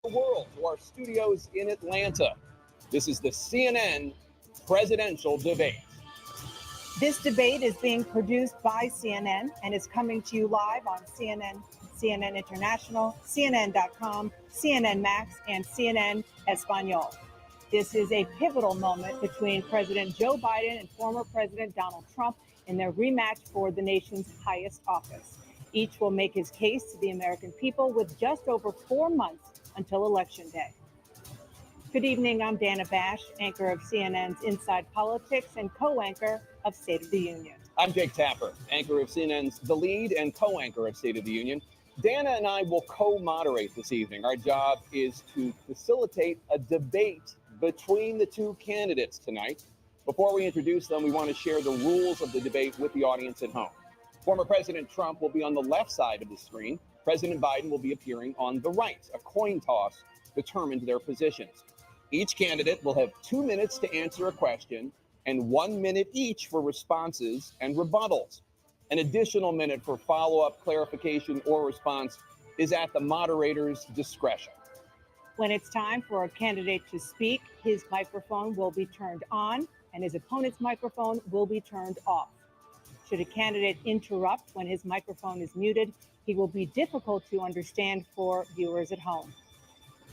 the world to our studios in Atlanta. This is the CNN presidential debate. This debate is being produced by CNN and is coming to you live on CNN, CNN International, CNN.com, CNN Max, and CNN Espanol. This is a pivotal moment between President Joe Biden and former President Donald Trump in their rematch for the nation's highest office. Each will make his case to the American people with just over 4 months until Election Day. Good evening, I'm Dana Bash, anchor of CNN's Inside Politics and co-anchor of State of the Union. I'm Jake Tapper, anchor of CNN's The Lead and co-anchor of State of the Union. Dana and I will co-moderate this evening. Our job is to facilitate a debate between the two candidates tonight. Before we introduce them, we want to share the rules of the debate with the audience at home. Former President Trump will be on the left side of the screen. President Biden will be appearing on the right. A coin toss determined their positions. Each candidate will have 2 minutes to answer a question and 1 minute each for responses and rebuttals. An additional minute for follow-up, clarification, or response is at the moderator's discretion. When it's time for a candidate to speak, his microphone will be turned on and his opponent's microphone will be turned off. Should a candidate interrupt when his microphone is muted, he will be difficult to understand for viewers at home.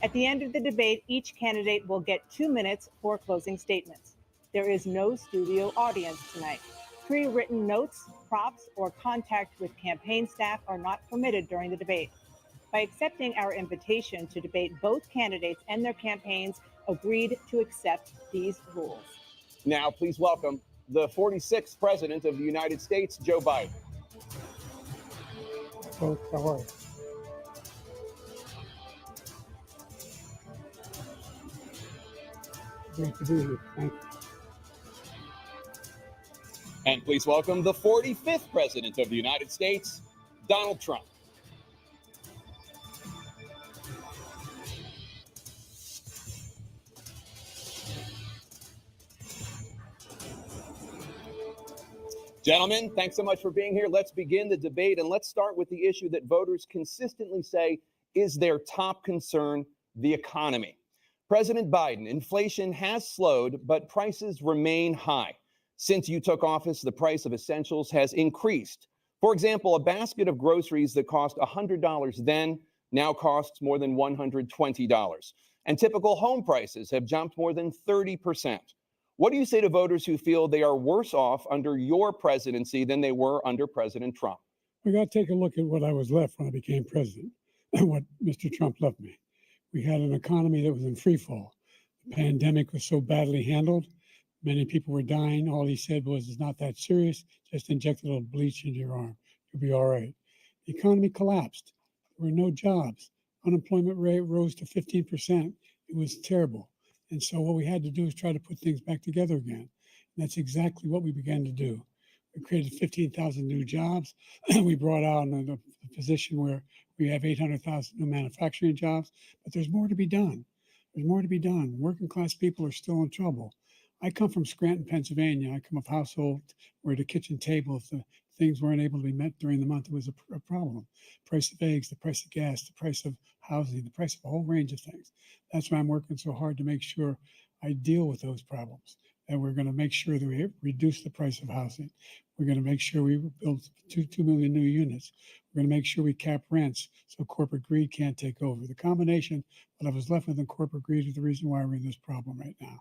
At the end of the debate, each candidate will get 2 minutes for closing statements. There is no studio audience tonight. Pre-written notes, props, or contact with campaign staff are not permitted during the debate. By accepting our invitation to debate, both candidates and their campaigns agreed to accept these rules. Now, please welcome the 46th President of the United States, Joe Biden. Folks, how are you? Great to be here. Thank you. And please welcome the 45th President of the United States, Donald Trump. Gentlemen, thanks so much for being here. Let's begin the debate, and let's start with the issue that voters consistently say is their top concern, the economy. President Biden, inflation has slowed, but prices remain high. Since you took office, the price of essentials has increased. For example, a basket of groceries that cost $100 then now costs more than $120. And typical home prices have jumped more than 30%. What do you say to voters who feel they are worse off under your presidency than they were under President Trump? We got to take a look at what I was left when I became president and what Mr. Trump left me. We had an economy that was in free fall. The pandemic was so badly handled. Many people were dying. All he said was, it's not that serious. Just inject a little bleach into your arm. You'll be all right. The economy collapsed. There were no jobs. Unemployment rate rose to 15%. It was terrible. And so what we had to do is try to put things back together again. And that's exactly what we began to do. We created 15,000 new jobs. We brought out a position where we have 800,000 new manufacturing jobs, but there's more to be done. There's more to be done. Working class people are still in trouble. I come from Scranton, Pennsylvania. I come of a household where the kitchen table, if the things weren't able to be met during the month, it was a problem. Price of eggs, the price of gas, the price of housing, the price of a whole range of things. That's why I'm working so hard to make sure I deal with those problems. And we're going to make sure that we reduce the price of housing. We're going to make sure we build 2 million new units. We're going to make sure we cap rents so corporate greed can't take over. The combination that I was left with in corporate greed is the reason why we're in this problem right now.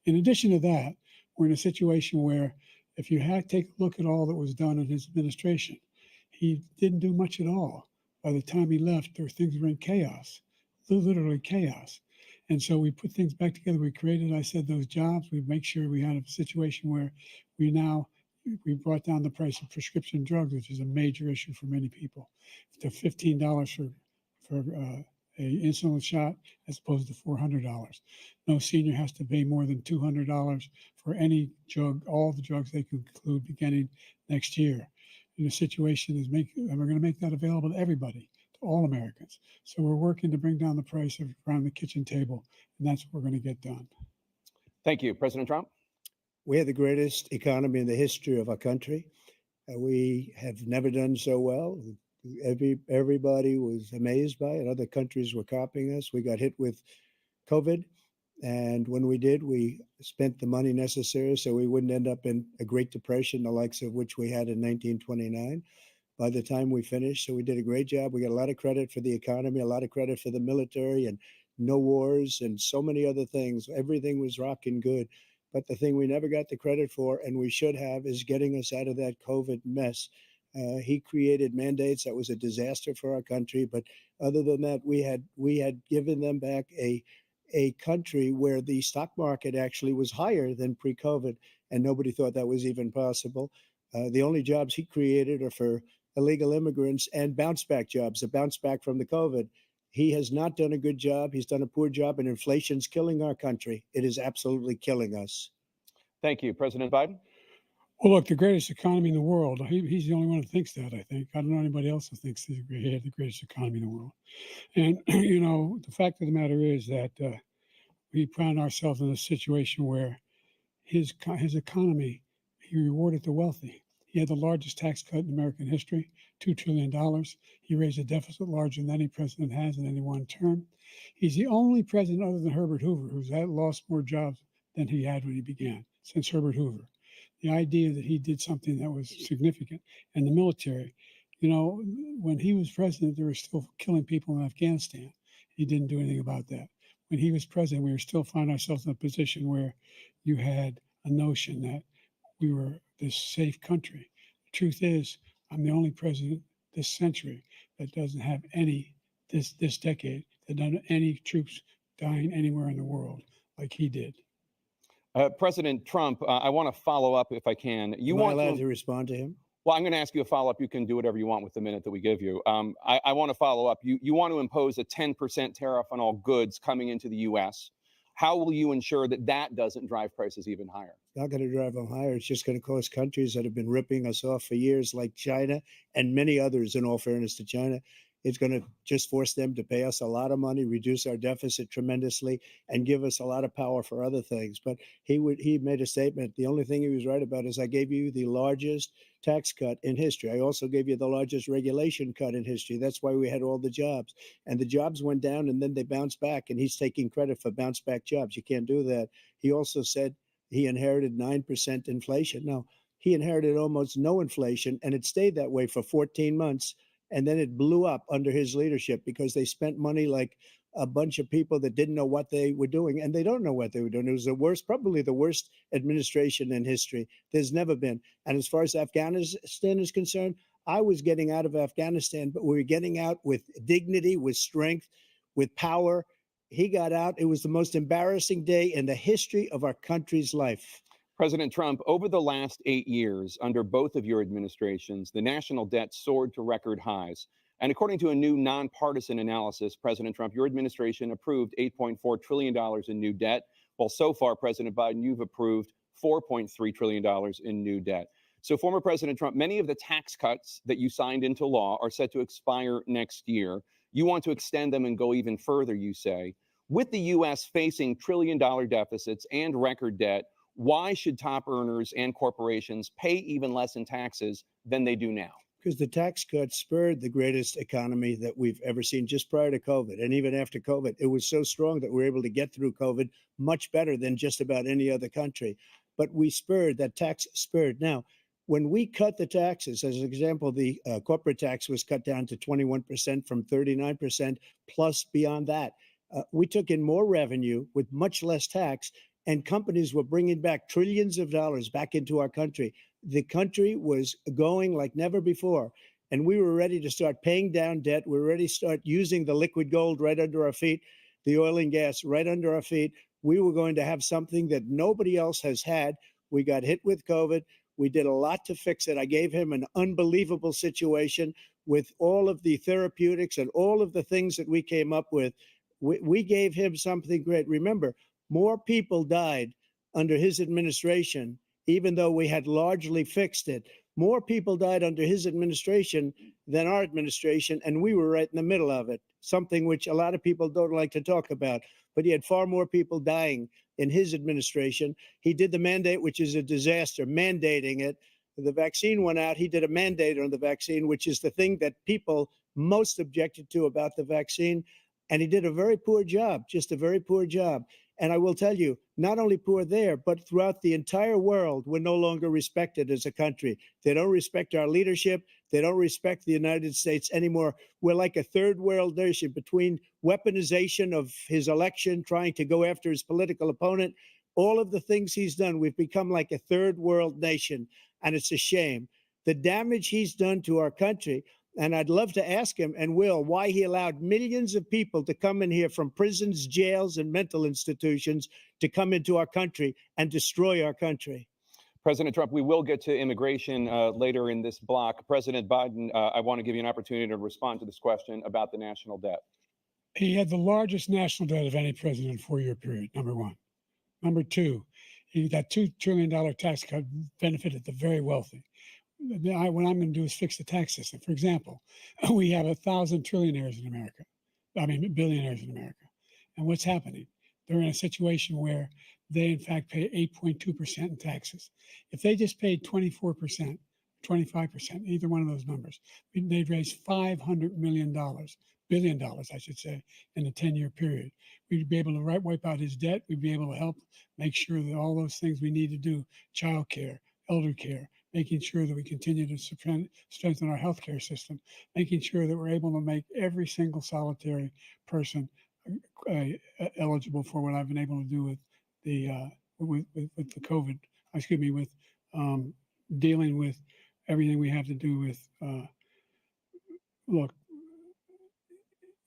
In addition to that, we're in a situation where if you take a look at all that was done in his administration, he didn't do much at all. By the time he left, things were in chaos, literally chaos. And so we put things back together. We created, I said, those jobs. We make sure we had a situation where we brought down the price of prescription drugs, which is a major issue for many people, to $15 for a insulin shot as opposed to $400. No senior has to pay more than $200 for any drug, all the drugs they can include beginning next year. And the situation is and we're going to make that available to everybody, to all Americans. So we're working to bring down the price around the kitchen table, and that's what we're going to get done. Thank you. President Trump? We have the greatest economy in the history of our country. We have never done so well. Everybody was amazed by it. Other countries were copying us. We got hit with COVID, and when we did, we spent the money necessary so we wouldn't end up in a Great Depression, the likes of which we had in 1929. By the time we finished, so we did a great job. We got a lot of credit for the economy, a lot of credit for the military, and no wars, and so many other things. Everything was rocking good. But the thing we never got the credit for, and we should have, is getting us out of that COVID mess. He created mandates that was a disaster for our country. But other than that, we had given them back a country where the stock market actually was higher than pre-COVID, and nobody thought that was even possible. The only jobs he created are for illegal immigrants and bounce back jobs, a bounce back from the COVID. He has not done a good job. He's done a poor job, and inflation's killing our country. It is absolutely killing us. Thank you, President Biden. Well, look, the greatest economy in the world. He's the only one who thinks that, I think. I don't know anybody else who thinks he had the greatest economy in the world. And, the fact of the matter is that we found ourselves in a situation where his economy, he rewarded the wealthy. He had the largest tax cut in American history, $2 trillion. He raised a deficit larger than any president has in any one term. He's the only president other than Herbert Hoover who's lost more jobs than he had when he began, since Herbert Hoover. The idea that he did something that was significant. And the military, when he was president, they were still killing people in Afghanistan. He didn't do anything about that. When he was president, we were still finding ourselves in a position where you had a notion that we were this safe country. The truth is, I'm the only president this century that doesn't have this decade, that doesn't have any troops dying anywhere in the world like he did. President Trump, I want to follow up if I can. Am I allowed to respond to him? Well, I'm going to ask you a follow-up. You can do whatever you want with the minute that we give you. I want to follow up. You want to impose a 10% tariff on all goods coming into the U.S. How will you ensure that that doesn't drive prices even higher? It's not going to drive them higher. It's just going to cost countries that have been ripping us off for years, like China and many others, in all fairness to China. It's going to just force them to pay us a lot of money, reduce our deficit tremendously, and give us a lot of power for other things. But he made a statement. The only thing he was right about is I gave you the largest tax cut in history. I also gave you the largest regulation cut in history. That's why we had all the jobs. And the jobs went down and then they bounced back. And he's taking credit for bounce back jobs. You can't do that. He also said he inherited 9% inflation. No, he inherited almost no inflation, and it stayed that way for 14 months. And then it blew up under his leadership because they spent money like a bunch of people that didn't know what they were doing, and they don't know what they were doing. It was probably the worst administration in history. There's never been. And as far as Afghanistan is concerned, I was getting out of Afghanistan, but we were getting out with dignity, with strength, with power. He got out. It was the most embarrassing day in the history of our country's life. President Trump, over the last 8 years, under both of your administrations, the national debt soared to record highs. And according to a new nonpartisan analysis, President Trump, your administration approved $8.4 trillion in new debt, while so far, President Biden, you've approved $4.3 trillion in new debt. So, former President Trump, many of the tax cuts that you signed into law are set to expire next year. You want to extend them and go even further, you say. With the U.S. facing trillion-dollar deficits and record debt, why should top earners and corporations pay even less in taxes than they do now? Because the tax cuts spurred the greatest economy that we've ever seen just prior to COVID. And even after COVID, it was so strong that we were able to get through COVID much better than just about any other country. But we spurred, that tax spurred. Now, when we cut the taxes, as an example, the corporate tax was cut down to 21% from 39%, plus beyond that. We took in more revenue with much less tax, and companies were bringing back trillions of dollars back into our country. The country was going like never before, and we were ready to start paying down debt. We were ready to start using the liquid gold right under our feet, the oil and gas right under our feet. We were going to have something that nobody else has had. We got hit with COVID. We did a lot to fix it. I gave him an unbelievable situation with all of the therapeutics and all of the things that we came up with. We gave him something great. Remember, more people died under his administration, even though we had largely fixed it. More people died under his administration than our administration, and we were right in the middle of it, something which a lot of people don't like to talk about. But he had far more people dying in his administration. He did the mandate, which is a disaster, mandating it. The vaccine went out. He did a mandate on the vaccine, which is the thing that people most objected to about the vaccine. And he did a very poor job, just a very poor job. And I will tell you, not only poor there, but throughout the entire world, we're no longer respected as a country. They don't respect our leadership. They don't respect the United States anymore. We're like a third world nation between weaponization of his election, trying to go after his political opponent, all of the things he's done. We've become like a third world nation, and it's a shame. The damage he's done to our country. And I'd love to ask him, and will, why he allowed millions of people to come in here from prisons, jails, and mental institutions to come into our country and destroy our country. President Trump, we will get to immigration later in this block. President Biden, I want to give you an opportunity to respond to this question about the national debt. He had the largest national debt of any president in a 4-year period, number one. Number two, that $2 trillion tax cut benefited the very wealthy. What I'm going to do is fix the tax system. For example, we have 1,000 trillionaires in America. I mean, billionaires in America. And what's happening? They're in a situation where they, in fact, pay 8.2% in taxes. If they just paid 24%, 25%, either one of those numbers, they'd raise $500 million, billion dollars, I should say, in a 10-year period. We'd be able to wipe out his debt. We'd be able to help make sure that all those things we need to do, child care, elder care, making sure that we continue to strengthen our healthcare system, making sure that we're able to make every single solitary person eligible for what I've been able to do with the COVID. Excuse me, with dealing with everything we have to do with. Look,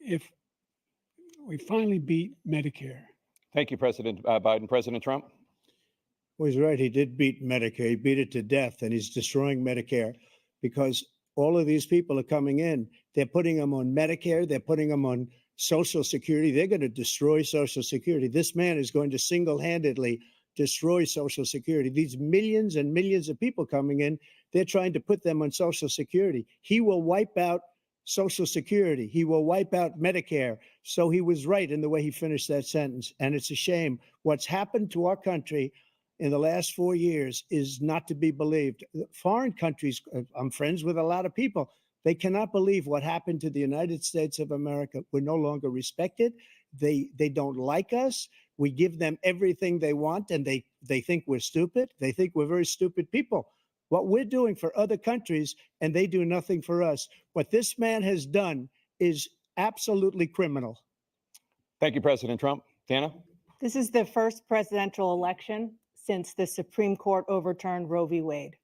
if we finally beat Medicare. Thank you, President Biden. President Trump? Well, he's right. He did beat Medicare. He beat it to death, and he's destroying Medicare because all of these people are coming in. They're putting them on Medicare. They're putting them on Social Security. They're going to destroy Social Security. This man is going to single-handedly destroy Social Security. These millions and millions of people coming in, they're trying to put them on Social Security. He will wipe out Social Security. He will wipe out Medicare. So he was right in the way he finished that sentence. And it's a shame. What's happened to our country in the last 4 years is not to be believed. Foreign countries, I'm friends with a lot of people. They cannot believe what happened to the United States of America. We're no longer respected. They don't like us. We give them everything they want, and they think we're stupid. They think we're very stupid people. What we're doing for other countries, and they do nothing for us. What this man has done is absolutely criminal. Thank you, President Trump. Dana? This is the first presidential election since the Supreme Court overturned Roe v. Wade.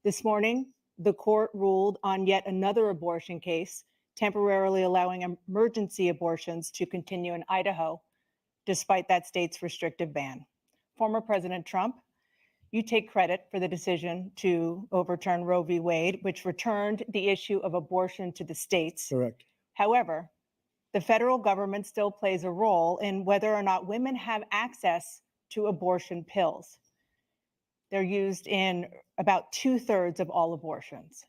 This morning, the court ruled on yet another abortion case, temporarily allowing emergency abortions to continue in Idaho, despite that state's restrictive ban. Former President Trump, you take credit for the decision to overturn Roe v. Wade, which returned the issue of abortion to the states. Correct. However, the federal government still plays a role in whether or not women have access to abortion pills. They're used in about 2/3 of all abortions.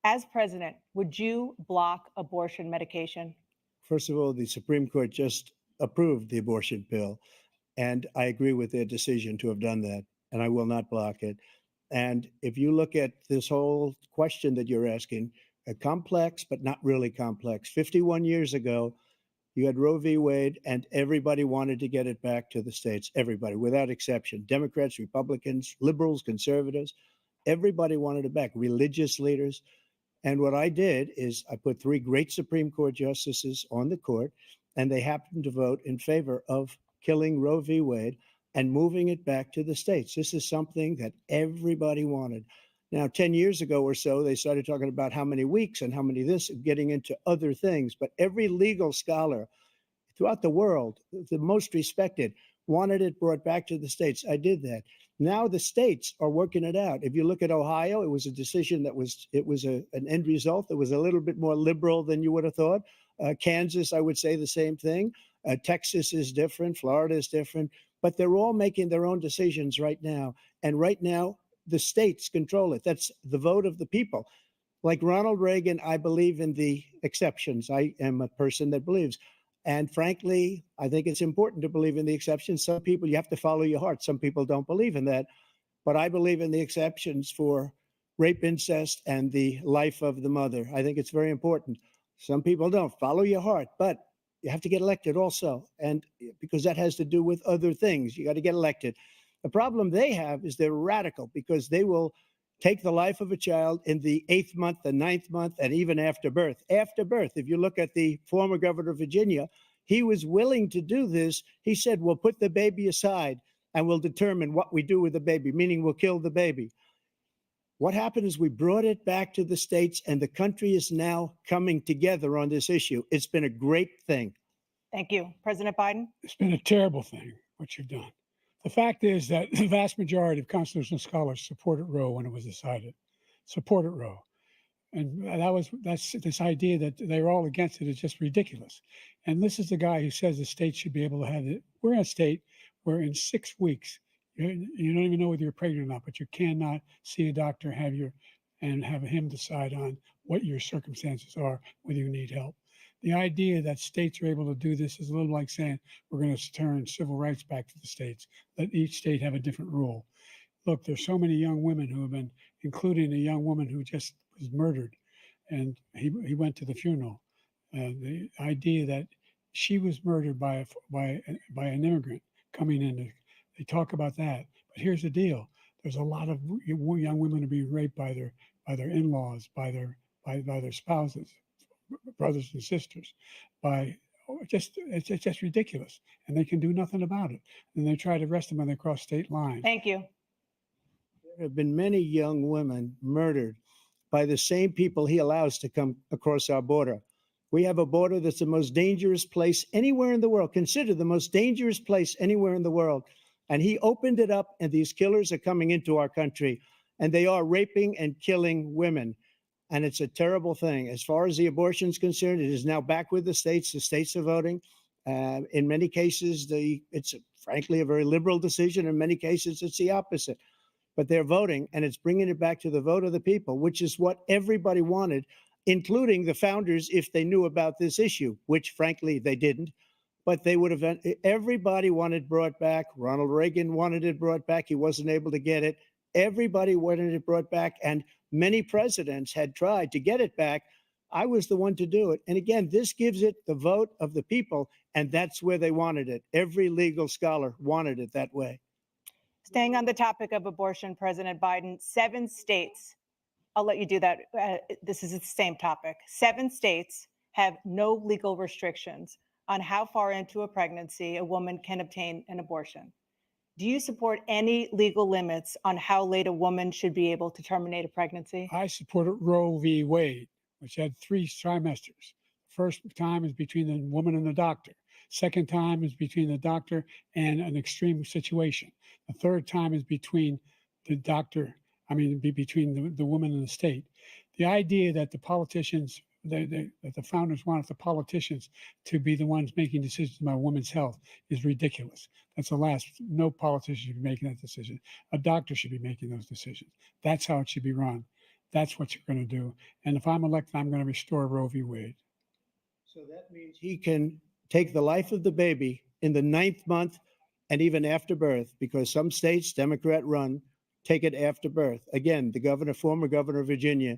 As president, would you block abortion medication? First of all, the Supreme Court just approved the abortion pill, and I agree with their decision to have done that, and I will not block it. And if you look at this whole question that you're asking, complex, but not really complex. 51 years ago, you had Roe v. Wade, and everybody wanted to get it back to the states. Everybody, without exception. Democrats, Republicans, liberals, conservatives, everybody wanted it back. Religious leaders. And what I did is I put 3 great Supreme Court justices on the court, and they happened to vote in favor of killing Roe v. Wade and moving it back to the states. This is something that everybody wanted. Now, 10 years ago or so, they started talking about how many weeks and how many this, getting into other things. But every legal scholar throughout the world, the most respected, wanted it brought back to the states. I did that. Now the states are working it out. If you look at Ohio, it was a decision that was an end result that was a little bit more liberal than you would have thought. Kansas, I would say the same thing. Texas is different. Florida is different. But they're all making their own decisions right now. And right now, the states control it. That's the vote of the people. Like Ronald Reagan, I believe in the exceptions. I am a person that believes. And frankly, I think it's important to believe in the exceptions. Some people, you have to follow your heart. Some people don't believe in that. But I believe in the exceptions for rape, incest, and the life of the mother. I think it's very important. Some people don't follow your heart, but you have to get elected also. And because that has to do with other things, you got to get elected. The problem they have is they're radical because they will take the life of a child in the 8th month, the 9th month, and even after birth. After birth, if you look at the former governor of Virginia, he was willing to do this. He said, we'll put the baby aside and we'll determine what we do with the baby, meaning we'll kill the baby. What happened is we brought it back to the states, and the country is now coming together on this issue. It's been a great thing. Thank you. President Biden? It's been a terrible thing, what you've done. The fact is that the vast majority of constitutional scholars supported Roe when it was decided, supported Roe. And that's this idea that they're all against it is just ridiculous. And this is the guy who says the state should be able to have it. We're in a state where in 6 weeks, you don't even know whether you're pregnant or not, but you cannot see a doctor, and have him decide on what your circumstances are, whether you need help. The idea that states are able to do this is a little like saying we're going to turn civil rights back to the states, let each state have a different rule. Look, there's so many young women who have been, including a young woman who just was murdered, and he went to the funeral. The idea that she was murdered by an immigrant coming in, they talk about that. But here's the deal: there's a lot of young women who are being raped by their in-laws, by their spouses, brothers and sisters, it's just ridiculous, and they can do nothing about it. And they try to arrest them when they cross state lines. Thank you. There have been many young women murdered by the same people he allows to come across our border. We have a border that's the most dangerous place anywhere in the world, considered the most dangerous place anywhere in the world. And he opened it up, and these killers are coming into our country, and they are raping and killing women. And it's a terrible thing. As far as the abortion is concerned, it is now back with the states. The states are voting. In many cases, it's frankly a very liberal decision. In many cases, it's the opposite. But they're voting, and it's bringing it back to the vote of the people, which is what everybody wanted, including the founders, if they knew about this issue, which frankly they didn't. But they would have, everybody wanted brought back. Ronald Reagan wanted it brought back. He wasn't able to get it. Everybody wanted it brought back, and many presidents had tried to get it back. I was the one to do it. And again, this gives it the vote of the people, and that's where they wanted it. Every legal scholar wanted it that way. Staying on the topic of abortion, President Biden, 7 states, I'll let you do that. This is the same topic. 7 states have no legal restrictions on how far into a pregnancy a woman can obtain an abortion. Do you support any legal limits on how late a woman should be able to terminate a pregnancy? I supported Roe v. Wade, which had 3 trimesters. First time is between the woman and the doctor. Second time is between the doctor and an extreme situation. The third time is between the doctor, between the woman and the state. The idea that the politicians, that the founders wanted the politicians to be the ones making decisions about women's health is ridiculous. That's the last. No politician should be making that decision. A doctor should be making those decisions. That's how it should be run. That's what you're going to do. And if I'm elected, I'm going to restore Roe v. Wade. So that means he can take the life of the baby in the 9th month and even after birth, because some states, Democrat run, take it after birth. Again, the former governor of Virginia,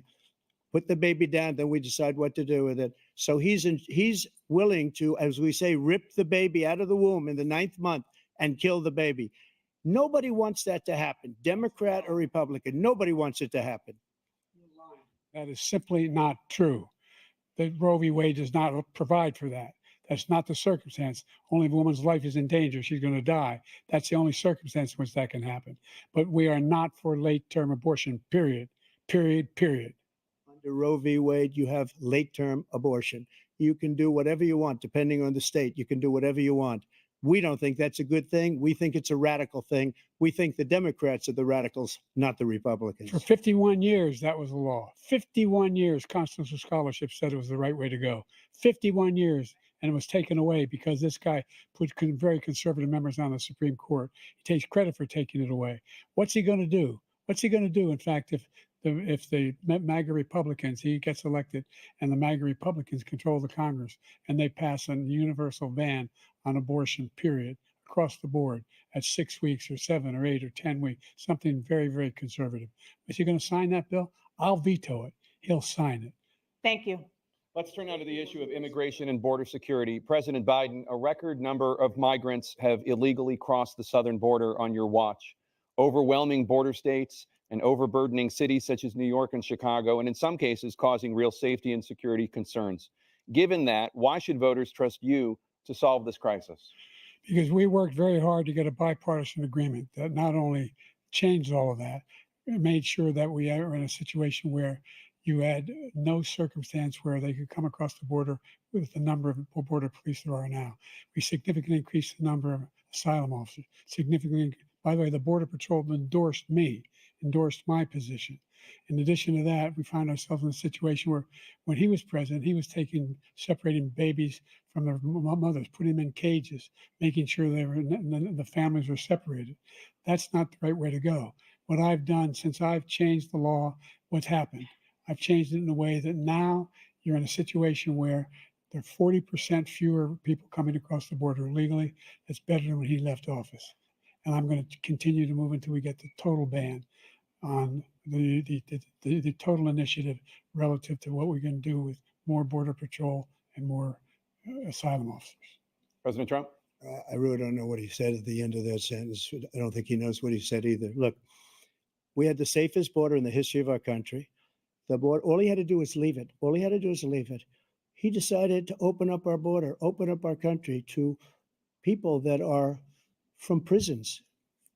put the baby down, then we decide what to do with it. So he's willing to, as we say, rip the baby out of the womb in the 9th month and kill the baby. Nobody wants that to happen, Democrat or Republican. Nobody wants it to happen. That is simply not true. The Roe v. Wade does not provide for that. That's not the circumstance. Only if a woman's life is in danger, she's going to die. That's the only circumstance in which that can happen. But we are not for late-term abortion, period. Under Roe v. Wade, you have late-term abortion. You can do whatever you want, depending on the state. You can do whatever you want. We don't think that's a good thing. We think it's a radical thing. We think the Democrats are the radicals, not the Republicans. For 51 years, that was the law. 51 years, constitutional scholarship said it was the right way to go. 51 years, and it was taken away because this guy put very conservative members on the Supreme Court. He takes credit for taking it away. What's he going to do? What's he going to do, in fact, if the MAGA Republicans, he gets elected, and the MAGA Republicans control the Congress, and they pass a universal ban on abortion, period, across the board at 6 weeks or 7 or 8 or 10 weeks, something very, very conservative. Is he going to sign that bill? I'll veto it. He'll sign it. Thank you. Let's turn now to the issue of immigration and border security. President Biden, a record number of migrants have illegally crossed the southern border on your watch, overwhelming border states and overburdening cities such as New York and Chicago, and in some cases causing real safety and security concerns. Given that, why should voters trust you to solve this crisis? Because we worked very hard to get a bipartisan agreement that not only changed all of that, it made sure that we are in a situation where you had no circumstance where they could come across the border with the number of border police there are now. We significantly increased the number of asylum officers. Significantly, by the way, the Border Patrol endorsed my position. In addition to that, we found ourselves in a situation where when he was president, he was separating babies from their mothers, putting them in cages, making sure the families were separated. That's not the right way to go. What I've done since I've changed the law, what's happened? I've changed it in a way that now you're in a situation where there are 40% fewer people coming across the border illegally. That's better than when he left office. And I'm going to continue to move until we get the total ban on the total initiative relative to what we're going to do with more border patrol and more asylum officers. President Trump? I really don't know what he said at the end of that sentence. I don't think he knows what he said either. Look, we had the safest border in the history of our country. The border, all he had to do was leave it. All he had to do was leave it. He decided to open up our border, open up our country to people that are from prisons,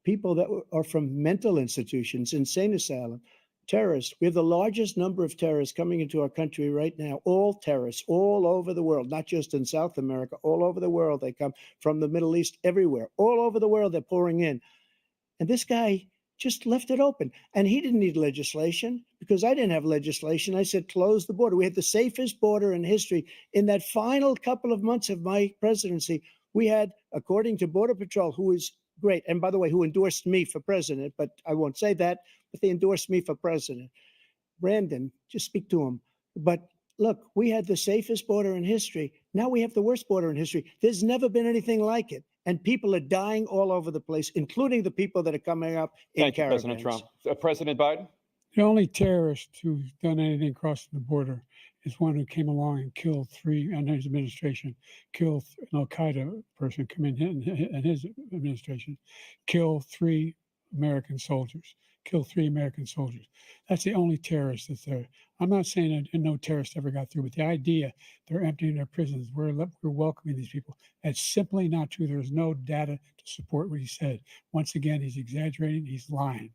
people that are from mental institutions, insane asylum, terrorists. We have the largest number of terrorists coming into our country right now, all terrorists, all over the world, not just in South America, all over the world. They come from the Middle East, everywhere, all over the world, they're pouring in. And this guy just left it open. And he didn't need legislation because I didn't have legislation. I said, close the border. We had the safest border in history. In that final couple of months of my presidency, we had, according to Border Patrol, who is great, and by the way, who endorsed me for president, but I won't say that, but they endorsed me for president. Brandon, just speak to him. But look, we had the safest border in history. Now we have the worst border in history. There's never been anything like it. And people are dying all over the place, including the people that are coming up in Thank you, caravans. President Trump. President Biden? The only terrorist who's done anything crossing the border is one who came along and killed three, and his administration, killed an Al-Qaeda person come in his administration, killed three American soldiers. That's the only terrorist that's there. I'm not saying that no terrorist ever got through, but the idea they're emptying their prisons, we're welcoming these people, that's simply not true. There's no data to support what he said. Once again, he's exaggerating, he's lying.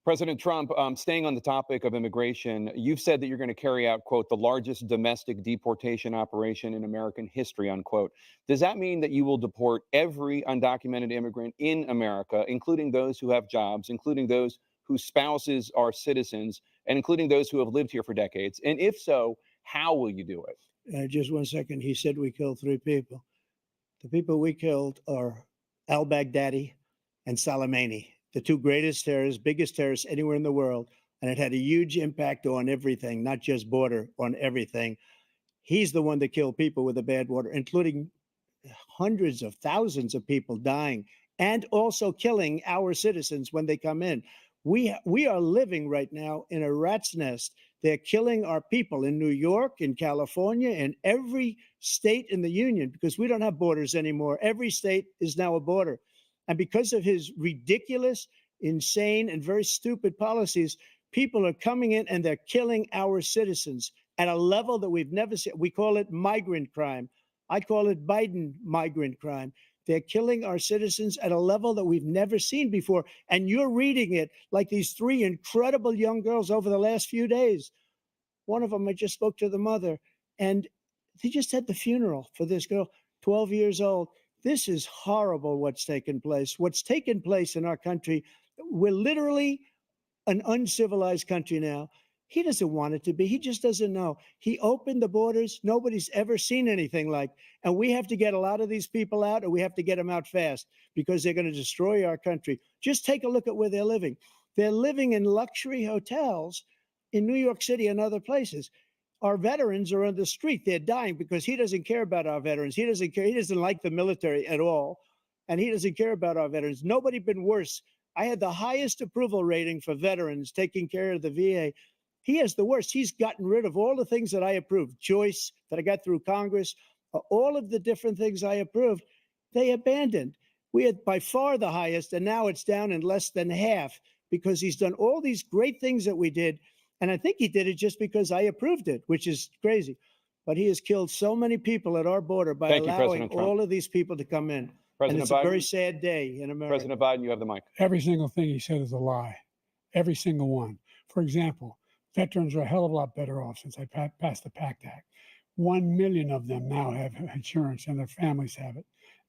President Trump, staying on the topic of immigration, you've said that you're going to carry out, quote, the largest domestic deportation operation in American history, unquote. Does that mean that you will deport every undocumented immigrant in America, including those who have jobs, including those whose spouses are citizens, and including those who have lived here for decades? And if so, how will you do it? Just 1 second. He said we killed three people. The people we killed are al-Baghdadi and Soleimani, the two greatest terrorists, biggest terrorists anywhere in the world. And it had a huge impact on everything, not just border, on everything. He's the one that killed people with the bad water, including hundreds of thousands of people dying and also killing our citizens when they come in. We are living right now in a rat's nest. They're killing our people in New York, in California, in every state in the union, because we don't have borders anymore. Every state is now a border. And because of his ridiculous, insane, and very stupid policies, people are coming in and they're killing our citizens at a level that we've never seen. We call it migrant crime. I call it Biden migrant crime. They're killing our citizens at a level that we've never seen before. And you're reading it like these three incredible young girls over the last few days. One of them, I just spoke to the mother, and they just had the funeral for this girl, 12 years old. This is horrible what's taken place. What's taken place in our country, we're literally an uncivilized country now. He doesn't want it to be. He just doesn't know. He opened the borders. Nobody's ever seen anything like. And we have to get a lot of these people out, and we have to get them out fast because they're going to destroy our country. Just take a look at where they're living. They're living in luxury hotels in New York City and other places. Our veterans are on the street. They're dying because he doesn't care about our veterans. He doesn't care. He doesn't like the military at all. And he doesn't care about our veterans. Nobody been worse. I had the highest approval rating for veterans taking care of the VA He has the worst. He's gotten rid of all the things that I approved, choice that I got through Congress, all of the different things I approved, they abandoned. We had by far the highest, and now it's down in less than half because he's done all these great things that we did. And I think he did it just because I approved it, which is crazy. But he has killed so many people at our border by Thank you, allowing President Trump. all of these people to come in. And President it's Biden, a very sad day in America. President Biden, you have the mic. Every single thing he said is a lie. Every single one. For example, veterans are a hell of a lot better off since I passed the PACT Act. 1 million of them now have insurance and their families have it.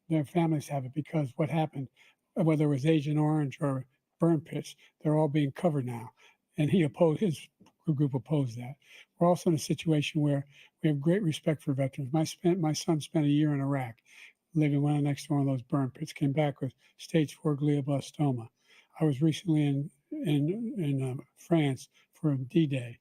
Their families have it because what happened, whether it was Agent Orange or burn pits, they're all being covered now. And his group opposed that. We're also in a situation where we have great respect for veterans. My son spent a year in Iraq, living right next to one of those burn pits, came back with stage 4 glioblastoma. I was recently in France for D-Day,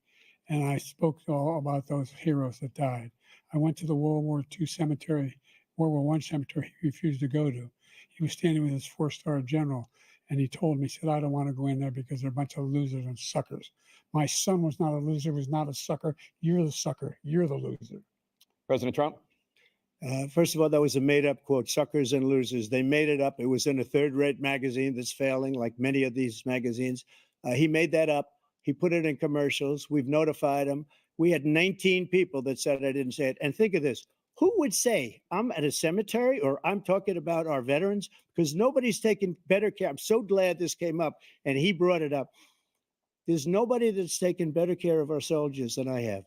and I spoke all about those heroes that died. I went to the World War II cemetery, World War I cemetery he refused to go to. He was standing with his 4-star general, and he told me, he said, I don't want to go in there because they're a bunch of losers and suckers. My son was not a loser, was not a sucker. You're the sucker. You're the loser. President Trump? First of all, that was a made-up quote, suckers and losers. They made it up. It was in a third-rate magazine that's failing, like many of these magazines. He made that up. He put it in commercials. We've notified him. We had 19 people that said I didn't say it. And think of this. Who would say I'm at a cemetery or I'm talking about our veterans? Because nobody's taken better care. I'm so glad this came up and he brought it up. There's nobody that's taken better care of our soldiers than I have.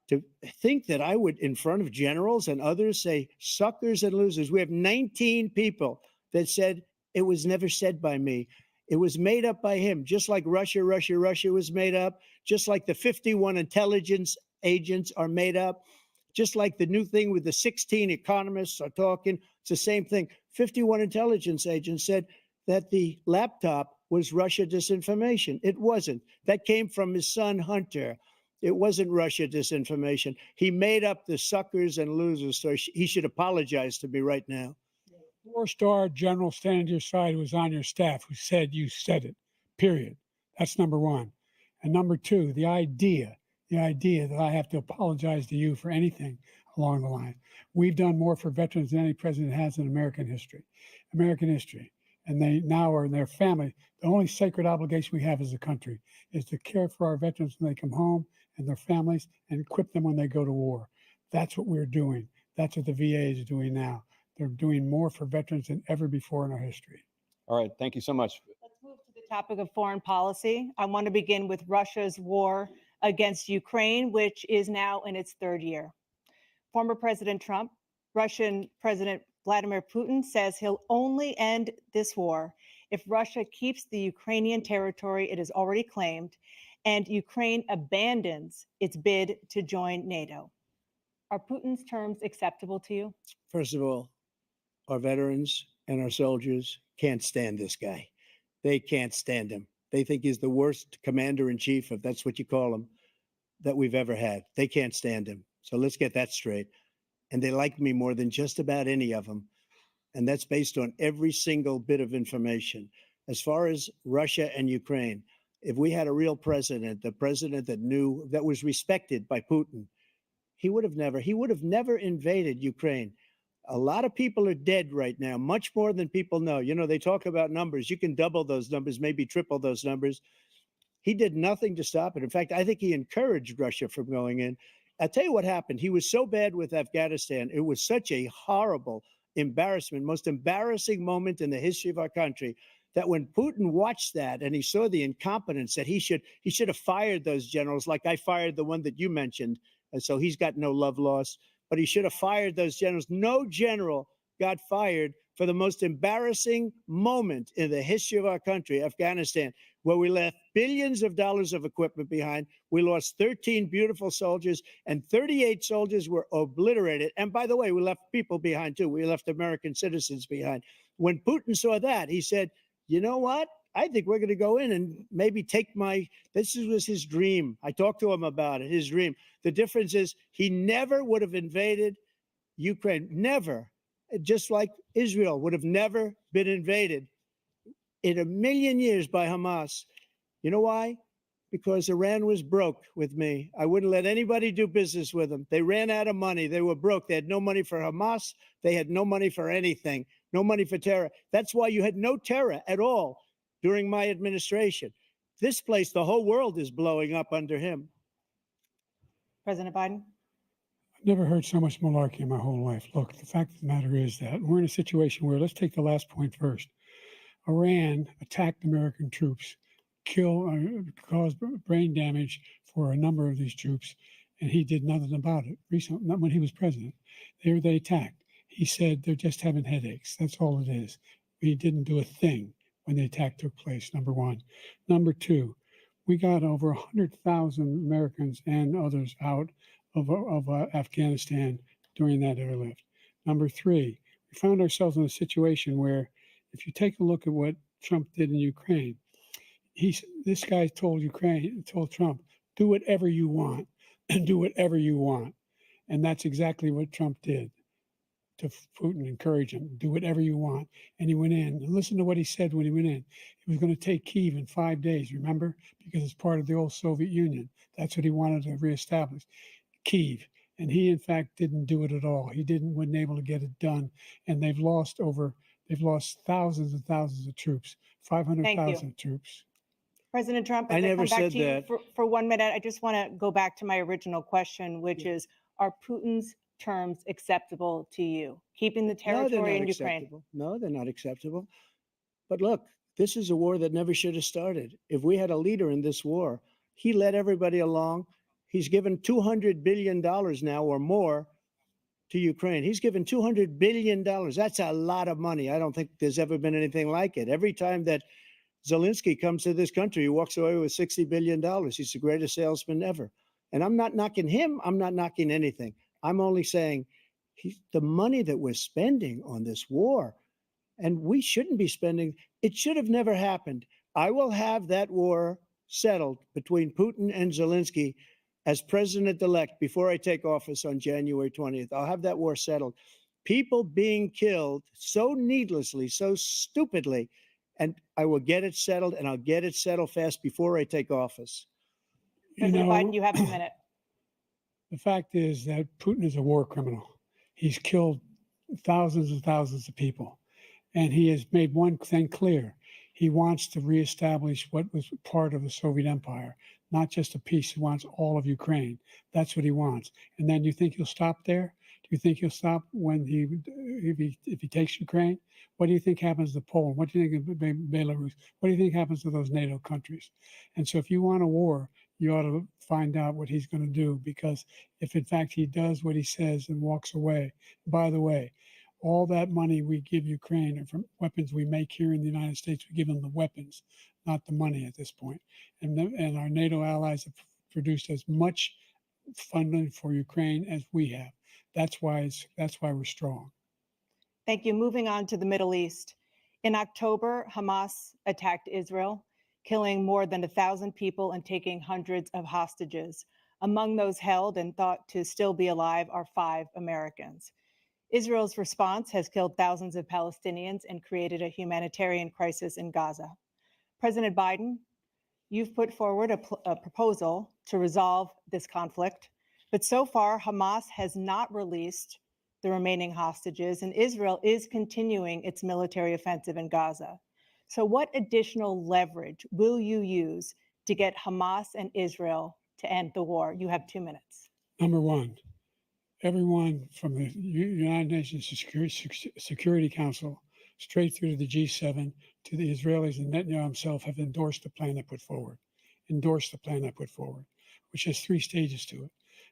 To think that I would, in front of generals and others, say suckers and losers. We have 19 people that said it was never said by me. It was made up by him, just like Russia was made up, just like the 51 intelligence agents are made up, just like the new thing with the 16 economists are talking. It's the same thing. 51 intelligence agents said that the laptop was Russia disinformation. It wasn't. That came from his son, Hunter. It wasn't Russia disinformation. He made up the suckers and losers, so he should apologize to me right now. 4-star general standing to your side who was on your staff who said you said it, period. That's number one. And number two, the idea that I have to apologize to you for anything along the line. We've done more for veterans than any president has in American history. And they now are in their family. The only sacred obligation we have as a country is to care for our veterans when they come home and their families and equip them when they go to war. That's what we're doing. That's what the VA is doing now. They're doing more for veterans than ever before in our history. All right. Thank you so much. Let's move to the topic of foreign policy. I want to begin with Russia's war against Ukraine, which is now in its 3rd year. Former President Trump, Russian President Vladimir Putin says he'll only end this war if Russia keeps the Ukrainian territory it has already claimed and Ukraine abandons its bid to join NATO. Are Putin's terms acceptable to you? First of all, our veterans and our soldiers can't stand this guy. They can't stand him. They think he's the worst commander-in-chief, if that's what you call him, that we've ever had. They can't stand him. So let's get that straight. And they like me more than just about any of them. And that's based on every single bit of information. As far as Russia and Ukraine, if we had a real president, the president that knew, that was respected by Putin, he would have never invaded Ukraine. A lot of people are dead right now, much more than people know. You know, they talk about numbers. You can double those numbers, maybe triple those numbers. He did nothing to stop it. In fact, I think he encouraged Russia from going in. I'll tell you what happened. He was so bad with Afghanistan. It was such a horrible embarrassment, most embarrassing moment in the history of our country, that when Putin watched that and he saw the incompetence, that he should have fired those generals, like I fired the one that you mentioned. And so he's got no love lost, but he should have fired those generals. No general got fired for the most embarrassing moment in the history of our country, Afghanistan, where we left billions of dollars of equipment behind. We lost 13 beautiful soldiers and 38 soldiers were obliterated. And by the way, we left people behind too. We left American citizens behind. When Putin saw that, he said, you know what? I think we're going to go in and maybe take this was his dream. I talked to him about it, his dream. The difference is he never would have invaded Ukraine, never, just like Israel would have never been invaded in a million years by Hamas. You know why? Because Iran was broke with me. I wouldn't let anybody do business with them. They ran out of money. They were broke. They had no money for Hamas. They had no money for anything, no money for terror. That's why you had no terror at all during my administration. This place, the whole world is blowing up under him. President Biden? I've never heard so much malarkey in my whole life. Look, the fact of the matter is that we're in a situation where, let's take the last point first. Iran attacked American troops, caused brain damage for a number of these troops, and he did nothing about it. Recently, not when he was president, they attacked. He said they're just having headaches. That's all it is. He didn't do a thing when the attack took place. Number one. Number two, we got over 100,000 Americans and others out of Afghanistan during that airlift. Number three, we found ourselves in a situation where, if you take a look at what Trump did in Ukraine, this guy told Trump, do whatever you want and do whatever you want. And that's exactly what Trump did to Putin, encourage him, do whatever you want. And he went in. And listen to what he said when he went in. He was going to take Kyiv in 5 days, remember? Because it's part of the old Soviet Union. That's what he wanted to reestablish, Kyiv. And he, in fact, didn't do it at all. Wasn't able to get it done. And they've lost thousands and thousands of troops, 500,000 troops. President Trump, I as never come back said to you that. for 1 minute, I just want to go back to my original question, which is, are Putin's terms acceptable to you? Keeping the territory in Ukraine? Acceptable. No, they're not acceptable. But look, this is a war that never should have started. If we had a leader in this war, he led everybody along. He's given $200 billion now or more to Ukraine. He's given $200 billion. That's a lot of money. I don't think there's ever been anything like it. Every time that Zelensky comes to this country, he walks away with $60 billion. He's the greatest salesman ever. And I'm not knocking him. I'm not knocking anything. I'm only saying the money that we're spending on this war, and we shouldn't be spending, it should have never happened. I will have that war settled between Putin and Zelensky as president-elect before I take office on January 20th. I'll have that war settled. People being killed so needlessly, so stupidly, and I will get it settled, and I'll get it settled fast before I take office. President Biden, you have a minute. The fact is that Putin is a war criminal. He's killed thousands and thousands of people. And he has made one thing clear. He wants to reestablish what was part of the Soviet Empire, not just a piece. He wants all of Ukraine. That's what he wants. And then you think he'll stop there? Do you think he'll stop when if he takes Ukraine? What do you think happens to Poland? What do you think of Belarus? What do you think happens to those NATO countries? And so if you want a war, you ought to find out what he's going to do, because if in fact he does what he says and walks away, by the way, all that money we give Ukraine are from weapons we make here in the United States. We give them the weapons, not the money at this point. And our NATO allies have produced as much funding for Ukraine as we have. That's why we're strong. Thank you. Moving on to the Middle East. In October, Hamas attacked Israel, killing more than 1,000 people and taking hundreds of hostages. Among those held and thought to still be alive are 5 Americans. Israel's response has killed thousands of Palestinians and created a humanitarian crisis in Gaza. President Biden, you've put forward a proposal to resolve this conflict, but so far Hamas has not released the remaining hostages, and Israel is continuing its military offensive in Gaza. So what additional leverage will you use to get Hamas and Israel to end the war? You have 2 minutes. Number one, everyone from the United Nations Security Council straight through to the G7 to the Israelis and Netanyahu himself have endorsed the plan I put forward, which has 3 stages to it.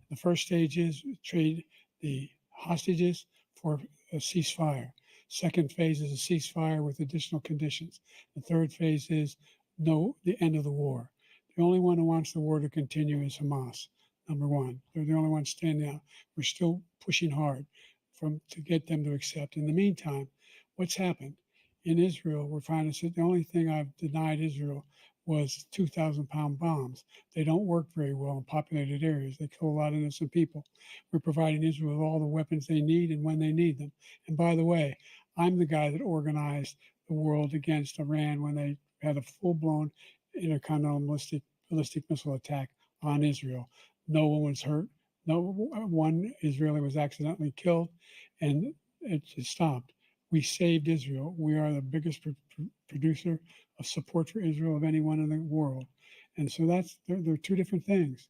The first stage is trade the hostages for a ceasefire. Second phase is a ceasefire with additional conditions. The third phase is the end of the war. The only one who wants the war to continue is Hamas. Number one, they're the only ones standing out. We're still pushing hard to get them to accept. In the meantime, what's happened in Israel? We're finding that the only thing I've denied Israel was 2,000-pound bombs. They don't work very well in populated areas. They kill a lot of innocent people. We're providing Israel with all the weapons they need and when they need them. And by the way, I'm the guy that organized the world against Iran when they had a full-blown intercontinental ballistic missile attack on Israel. No one was hurt. No one Israeli was accidentally killed, and it just stopped. We saved Israel. We are the biggest producer of support for Israel of anyone in the world. And so they're two different things.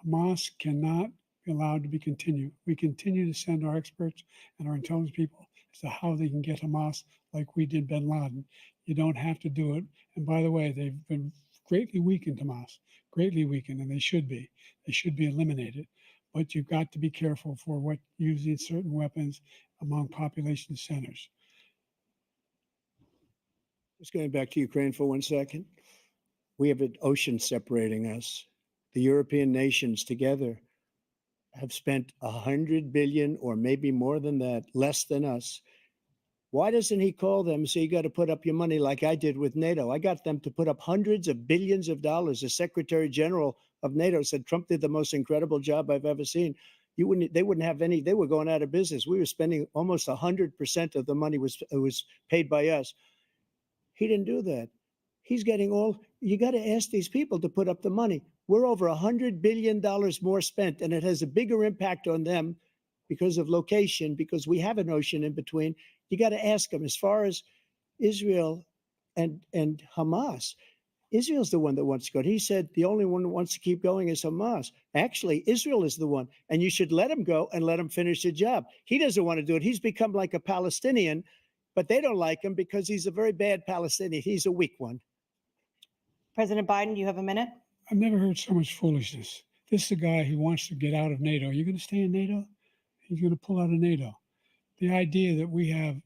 Hamas cannot be allowed to be continued. We continue to send our experts and our intelligence people as to how they can get Hamas like we did bin Laden. You don't have to do it. And by the way, they've been greatly weakened, Hamas, greatly weakened, and they should be. They should be eliminated. But you've got to be careful for what using certain weapons among population centers. Just going back to Ukraine for 1 second. We have an ocean separating us. The European nations together have spent 100 billion, or maybe more than that, less than us. Why doesn't he call them and say, you got to put up your money like I did with NATO? I got them to put up hundreds of billions of dollars. The Secretary General of NATO said Trump did the most incredible job I've ever seen. They wouldn't have any, they were going out of business. We were spending almost 100% of the money was paid by us. He didn't do that. He's getting all, you got to ask these people to put up the money. We're over $100 billion more spent, and it has a bigger impact on them because of location, because we have an ocean in between. You got to ask them. As far as Israel and Hamas, Israel's the one that wants to go. He said the only one that wants to keep going is Hamas. Actually, Israel is the one, and you should let him go and let him finish the job. He doesn't want to do it. He's become like a Palestinian, but they don't like him because he's a very bad Palestinian. He's a weak one. President Biden, you have a minute. I've never heard so much foolishness. This is a guy who wants to get out of NATO. Are you going to stay in NATO? He's going to pull out of NATO. The idea that we have,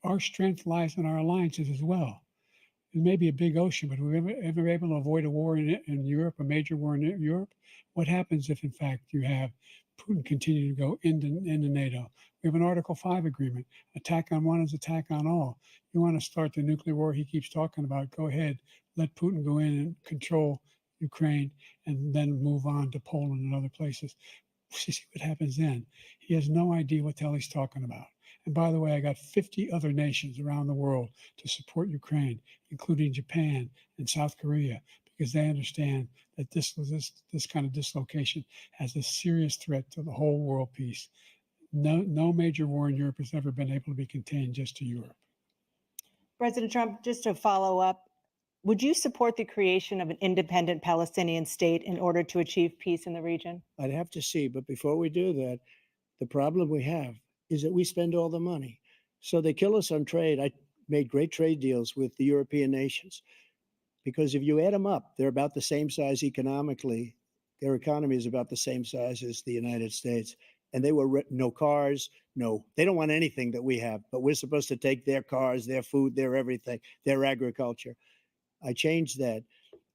our strength lies in our alliances as well. It may be a big ocean, but we're ever able to avoid a war in Europe, a major war in Europe? What happens if, in fact, you have Putin continue to go into NATO? We have an Article 5 agreement. Attack on one is attack on all. You want to start the nuclear war he keeps talking about, go ahead. Let Putin go in and control Ukraine and then move on to Poland and other places. See what happens then. He has no idea what the hell he's talking about. And by the way, I got 50 other nations around the world to support Ukraine, including Japan and South Korea, because they understand that this kind of dislocation has a serious threat to the whole world peace. No major war in Europe has ever been able to be contained just to Europe. President Trump, just to follow up, would you support the creation of an independent Palestinian state in order to achieve peace in the region? I'd have to see. But before we do that, the problem we have is that we spend all the money. So they kill us on trade. I made great trade deals with the European nations because if you add them up, they're about the same size economically. Their economy is about the same size as the United States. And they were no cars, no, they don't want anything that we have, but we're supposed to take their cars, their food, their everything, their agriculture. I changed that.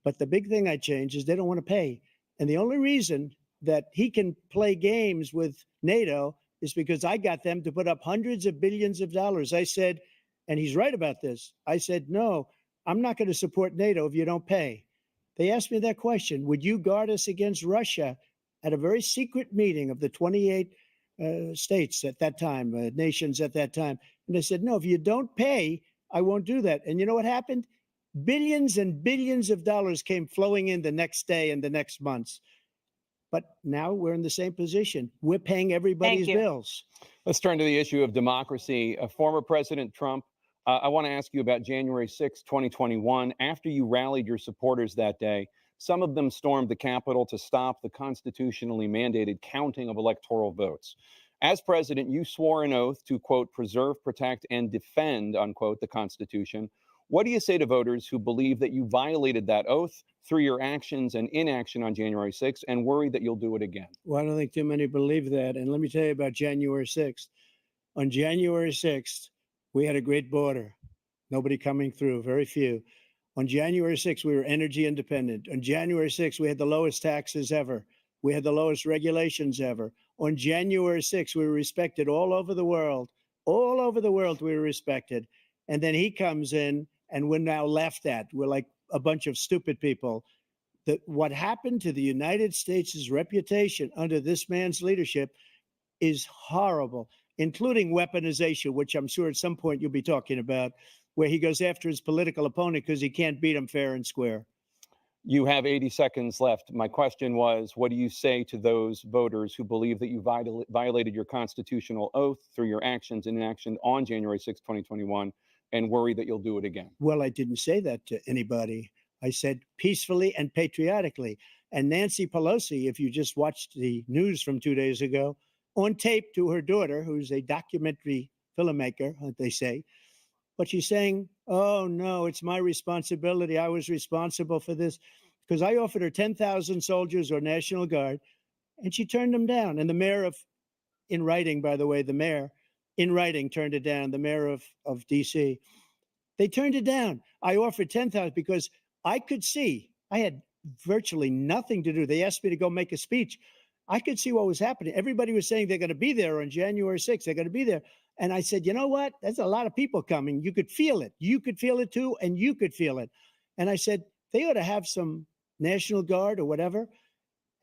But the big thing I changed is they don't want to pay. And the only reason that he can play games with NATO is because I got them to put up hundreds of billions of dollars. I said, and he's right about this. I said, no, I'm not going to support NATO if you don't pay. They asked me that question. Would you guard us against Russia at a very secret meeting of the 28 states at that time, nations at that time? And I said, no, if you don't pay, I won't do that. And you know what happened? Billions and billions of dollars came flowing in the next day and the next months. But now we're in the same position. We're paying everybody's bills. Let's turn to the issue of democracy. Former President Trump, I want to ask you about January 6, 2021. After you rallied your supporters that day, some of them stormed the Capitol to stop the constitutionally mandated counting of electoral votes. As president, you swore an oath to, quote, preserve, protect, and defend, unquote, the Constitution. What do you say to voters who believe that you violated that oath through your actions and inaction on January 6th and worry that you'll do it again? Well, I don't think too many believe that. And let me tell you about January 6th. On January 6th, we had a great border. Nobody coming through, very few. On January 6th, we were energy independent. On January 6th, we had the lowest taxes ever. We had the lowest regulations ever. On January 6th, we were respected all over the world. All over the world, we were respected. And then he comes in, and we're now laughed at. We're like a bunch of stupid people. That what happened to the United States' reputation under this man's leadership is horrible, including weaponization, which I'm sure at some point you'll be talking about, where he goes after his political opponent because he can't beat him fair and square. You have 80 seconds left. My question was, what do you say to those voters who believe that you violated your constitutional oath through your actions and inaction on January 6, 2021, and worry that you'll do it again? Well, I didn't say that to anybody. I said peacefully and patriotically. And Nancy Pelosi, if you just watched the news from 2 days ago, on tape to her daughter, who's a documentary filmmaker, they say, but she's saying, oh, no, it's my responsibility. I was responsible for this because I offered her 10,000 soldiers or National Guard, and she turned them down. And the mayor of, in writing, by the way, the mayor in writing turned it down, the mayor of D.C. They turned it down. I offered 10,000 because I could see I had virtually nothing to do. They asked me to go make a speech. I could see what was happening. Everybody was saying they're going to be there on January 6th. They're going to be there. And I said, you know what? There's a lot of people coming. You could feel it. You could feel it too, and you could feel it. And I said, they ought to have some National Guard or whatever.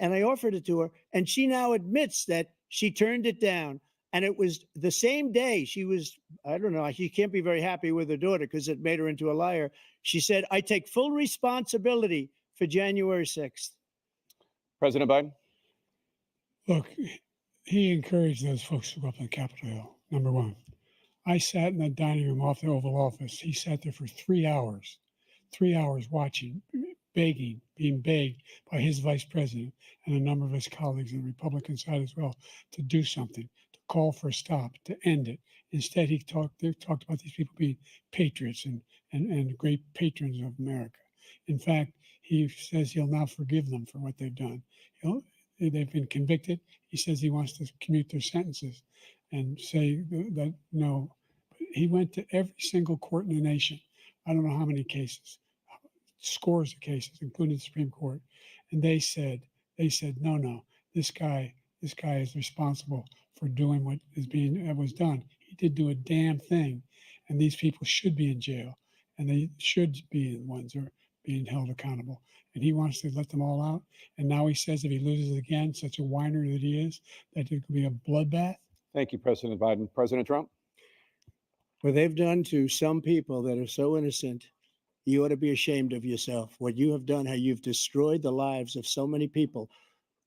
And I offered it to her. And she now admits that she turned it down. And it was the same day she was, I don't know, she can't be very happy with her daughter because it made her into a liar. She said, I take full responsibility for January 6th. President Biden? Look, he encouraged those folks to go up on Capitol Hill, number one. I sat in the dining room off the Oval Office. He sat there for 3 hours watching, begging, being begged by his vice president and a number of his colleagues on the Republican side as well to do something, to call for a stop, to end it. Instead, they talked about these people being patriots and great patrons of America. In fact, he says he'll now forgive them for what they've done. They've been convicted. He says he wants to commute their sentences and say that no. He went to every single court in the nation. I don't know how many cases, scores of cases, including the Supreme Court. And they said, no, this guy is responsible for doing what was done. He did do a damn thing. And these people should be in jail. And they should be the ones who are being held accountable. And he wants to let them all out. And now he says if he loses again, such a whiner that he is, that it could be a bloodbath. Thank you, President Biden. President Trump? What they've done to some people that are so innocent, you ought to be ashamed of yourself. What you have done, how you've destroyed the lives of so many people.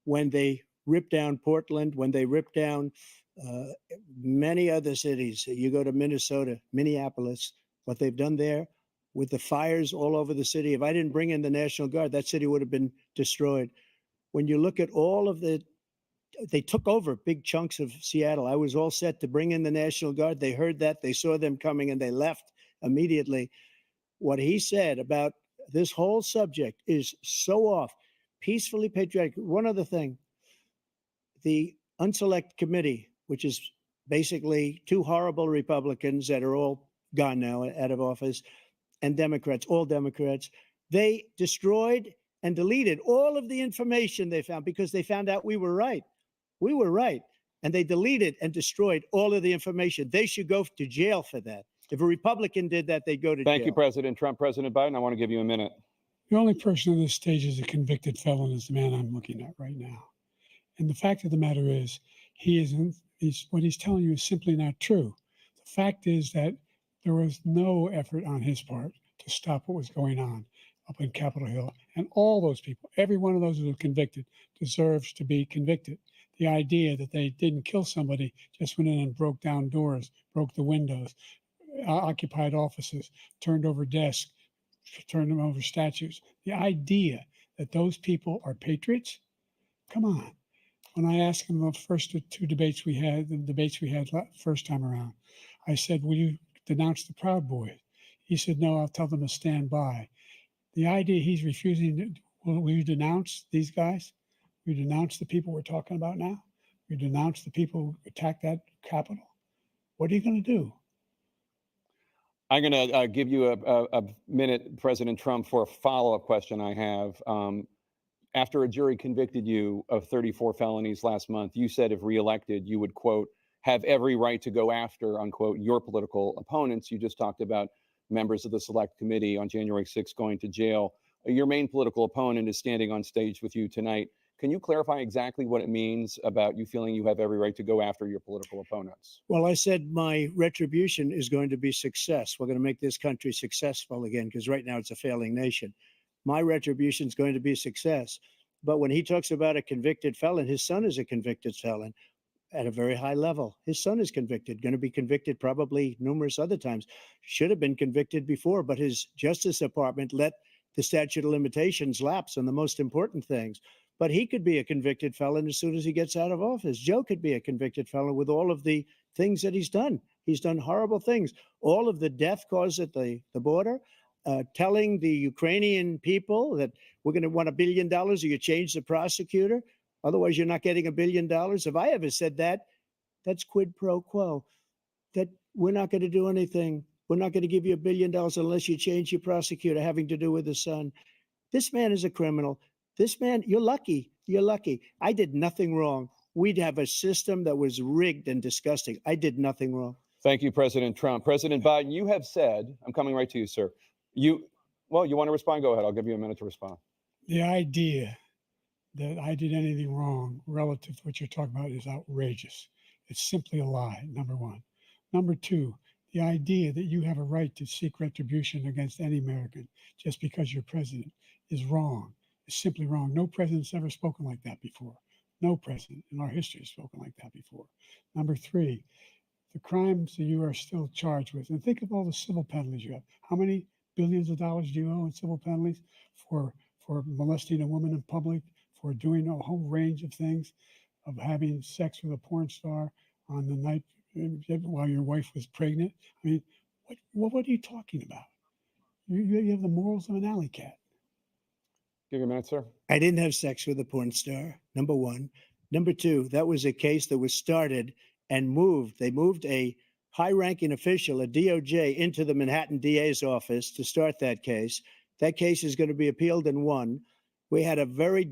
When they ripped down Portland, when they ripped down many other cities, you go to Minnesota, Minneapolis, what they've done there with the fires all over the city. If I didn't bring in the National Guard, that city would have been destroyed. When you look at all of they took over big chunks of Seattle. I was all set to bring in the National Guard. They heard that, they saw them coming, and they left immediately. What he said about this whole subject is so off. Peacefully patriotic. One other thing, the Unselect Committee, which is basically two horrible Republicans that are all gone now out of office, and Democrats, all Democrats, they destroyed and deleted all of the information they found because they found out we were right. We were right. And they deleted and destroyed all of the information. They should go to jail for that. If a Republican did that, they'd go to jail. Thank you, President Trump. President Biden, I want to give you a minute. The only person on this stage is a convicted felon is the man I'm looking at right now. And the fact of the matter is, what he's telling you is simply not true. The fact is that there was no effort on his part to stop what was going on up in Capitol Hill. And all those people, every one of those who were convicted, deserves to be convicted. The idea that they didn't kill somebody, just went in and broke down doors, broke the windows, occupied offices, turned over desks, turned them over statues. The idea that those people are patriots, come on. When I asked him the first two debates we had, first time around, I said, will you denounce the Proud Boys? He said, no, I'll tell them to stand by. The idea he's refusing, will you denounce these guys? Will you denounce the people we're talking about now? Will you denounce the people who attacked that Capitol? What are you going to do? I'm going to give you a minute, President Trump, for a follow-up question I have. After a jury convicted you of 34 felonies last month, you said if reelected, you would, quote, have every right to go after, unquote, your political opponents. You just talked about members of the Select Committee on January 6th going to jail. Your main political opponent is standing on stage with you tonight. Can you clarify exactly what it means about you feeling you have every right to go after your political opponents? Well, I said my retribution is going to be success. We're going to make this country successful again, because right now it's a failing nation. my retribution is going to be a success. But when he talks about a convicted felon, his son is a convicted felon at a very high level. His son is convicted, going to be convicted probably numerous other times. Should have been convicted before, but his Justice Department let the statute of limitations lapse on the most important things. But he could be a convicted felon as soon as he gets out of office. Joe could be a convicted felon with all of the things that he's done. He's done horrible things. All of the death caused at the border, telling the Ukrainian people that we're going to want $1 billion or you change the prosecutor. Otherwise, you're not getting $1 billion. If I ever said that, that's quid pro quo. That we're not going to do anything. We're not going to give you $1 billion unless you change your prosecutor having to do with the son. This man is a criminal. This man, you're lucky. You're lucky. I did nothing wrong. We'd have a system that was rigged and disgusting. I did nothing wrong. Thank you, President Trump. President Biden, you have said, I'm coming right to you, sir. You want to respond? Go ahead. I'll give you a minute to respond. The idea that I did anything wrong relative to what you're talking about is outrageous. It's simply a lie, number one. Number two, the idea that you have a right to seek retribution against any American just because you're president is wrong. It's simply wrong. No president's ever spoken like that before. No president in our history has spoken like that before. Number three, the crimes that you are still charged with, and think of all the civil penalties you have. How many billions of dollars do you owe in civil penalties for molesting a woman in public, for doing a whole range of things, of having sex with a porn star on the night while your wife was pregnant? I mean, what are you talking about? You have the morals of an alley cat. Give you a minute, sir. I didn't have sex with a porn star, number one. Number two, that was a case that was started and moved. They moved a high-ranking official, a DOJ, into the Manhattan DA's office to start that case. That case is going to be appealed and won. We had a very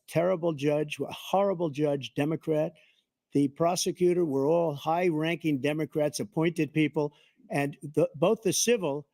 terrible judge, a horrible judge, Democrat. The prosecutor were all high-ranking Democrats, appointed people, and both the civil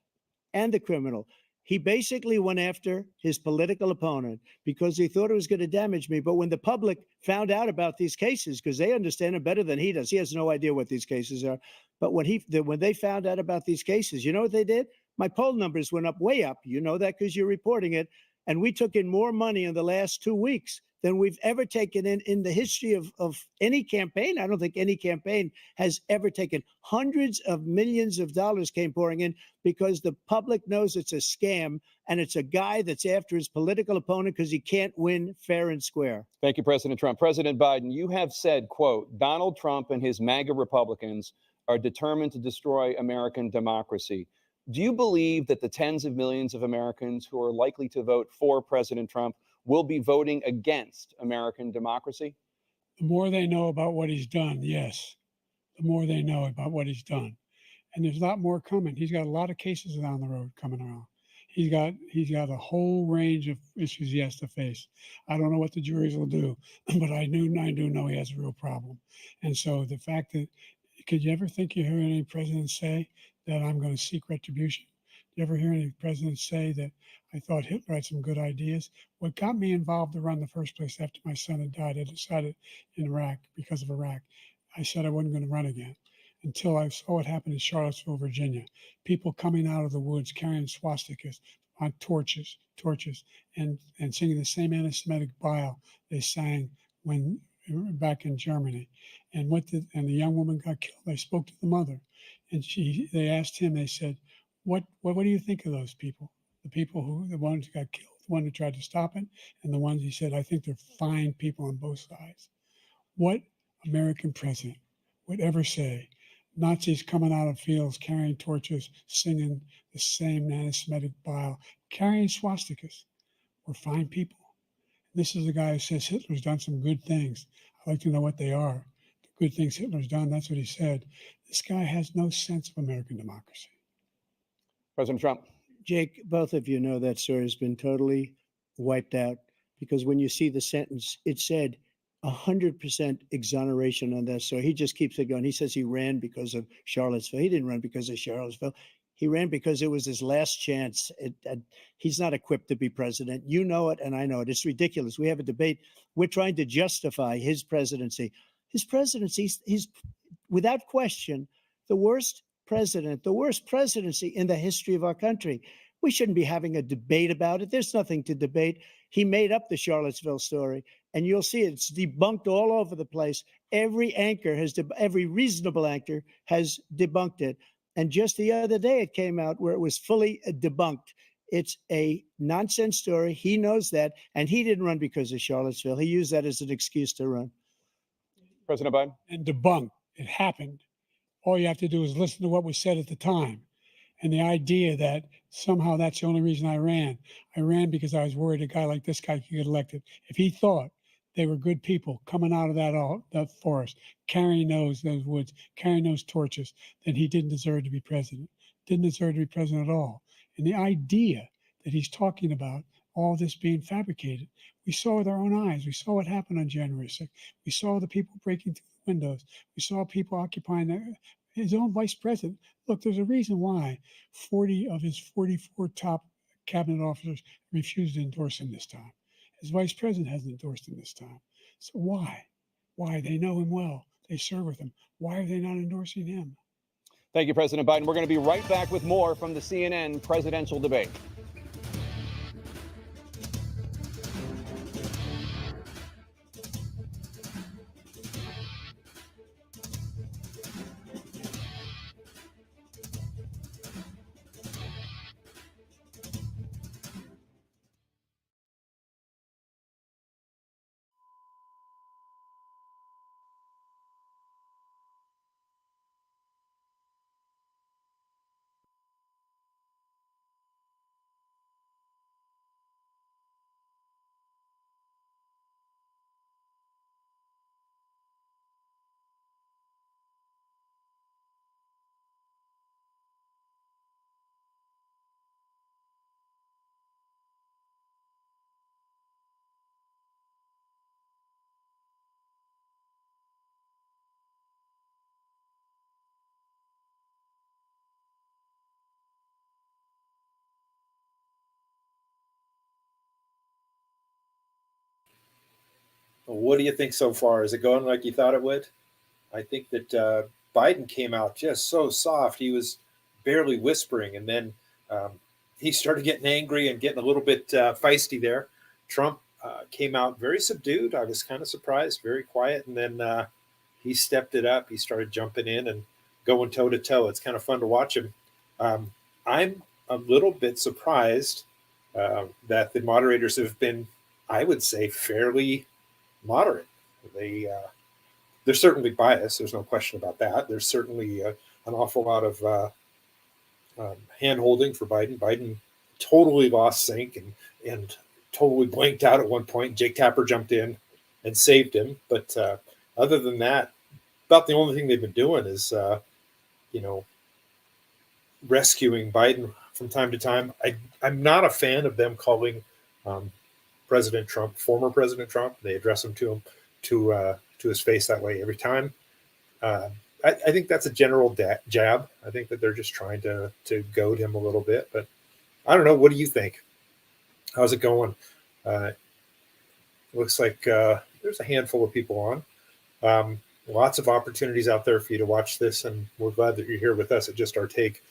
and the criminal. He basically went after his political opponent because he thought it was going to damage me. But when the public found out about these cases, because they understand it better than he does, he has no idea what these cases are. But when they found out about these cases, you know what they did? My poll numbers went up, way up. You know that because you're reporting it. And we took in more money in the last 2 weeks than we've ever taken in the history of any campaign. I don't think any campaign has ever taken. Hundreds of millions of dollars came pouring in because the public knows it's a scam and it's a guy that's after his political opponent because he can't win fair and square. Thank you, President Trump. President Biden, you have said, quote, Donald Trump and his MAGA Republicans are determined to destroy American democracy. Do you believe that the tens of millions of Americans who are likely to vote for President Trump will be voting against American democracy? The more they know about what he's done, yes. The more they know about what he's done. And there's a lot more coming. He's got a lot of cases down the road coming around. He's got a whole range of issues he has to face. I don't know what the juries will do, but I do know he has a real problem. And so the fact that, could you ever think you hear any president say that I'm going to seek retribution? You ever hear any president say that I thought Hitler had some good ideas? What got me involved to run in the first place after my son had died, I decided in Iraq, because of Iraq, I said I wasn't going to run again until I saw what happened in Charlottesville, Virginia. People coming out of the woods carrying swastikas on torches, and singing the same anti-Semitic bile they sang when back in Germany. And the young woman got killed. I spoke to the mother, and they asked him, they said, what do you think of those people? The ones who got killed, the one who tried to stop it, and the ones he said, I think they're fine people on both sides. What American president would ever say Nazis coming out of fields, carrying torches, singing the same anti-Semitic bile, carrying swastikas were fine people? This is the guy who says Hitler's done some good things. I'd like to know what they are. The good things Hitler's done, that's what he said. This guy has no sense of American democracy. President Trump. Jake, both of you know that story has been totally wiped out because when you see the sentence, it said 100% exoneration on that. So he just keeps it going. He says he ran because of Charlottesville. He didn't run because of Charlottesville. He ran because it was his last chance. He's not equipped to be president. You know it, and I know it. It's ridiculous. We have a debate. We're trying to justify his presidency. His presidency, he's without question the worst president, the worst presidency in the history of our country. We shouldn't be having a debate about it. There's nothing to debate. He made up the Charlottesville story, and you'll see it's debunked all over the place. Every anchor has, every reasonable anchor has debunked it. And just the other day, it came out where it was fully debunked. It's a nonsense story. He knows that, and he didn't run because of Charlottesville. He used that as an excuse to run. President Biden? And debunked. It happened. All you have to do is listen to what was said at the time. And the idea that somehow that's the only reason I ran because I was worried a guy like this guy could get elected. If he thought they were good people coming out of that forest, carrying those woods, carrying those torches, then he didn't deserve to be president. Didn't deserve to be president at all. And the idea that he's talking about all this being fabricated, we saw with our own eyes. We saw what happened on January 6th. We saw the people breaking through the windows. We saw people occupying his own vice president. Look, there's a reason why 40 of his 44 top cabinet officers refused to endorse him this time. His vice president hasn't endorsed him this time. So why? Why? They know him well. They serve with him. Why are they not endorsing him? Thank you, President Biden. We're going to be right back with more from the CNN presidential debate. What do you think so far? Is it going like you thought it would? I think that Biden came out just so soft. He was barely whispering, and then he started getting angry and getting a little bit feisty there. Trump came out very subdued. I was kind of surprised, very quiet, and then he stepped it up. He started jumping in and going toe to toe. It's kind of fun to watch him. I'm a little bit surprised that the moderators have been, I would say, fairly moderate. They're certainly biased. There's no question about that. There's certainly an awful lot of hand holding for Biden. Biden totally lost sync and totally blanked out at one point. Jake Tapper jumped in and saved him. But other than that, about the only thing they've been doing is, rescuing Biden from time to time. I'm not a fan of them calling President Trump, former President Trump. They address him to his face that way every time. I think that's a general jab. I think that they're just trying to goad him a little bit. But I don't know. What do you think? How's it going? Looks like there's a handful of people on. Lots of opportunities out there for you to watch this, and we're glad that you're here with us at Just Our Take.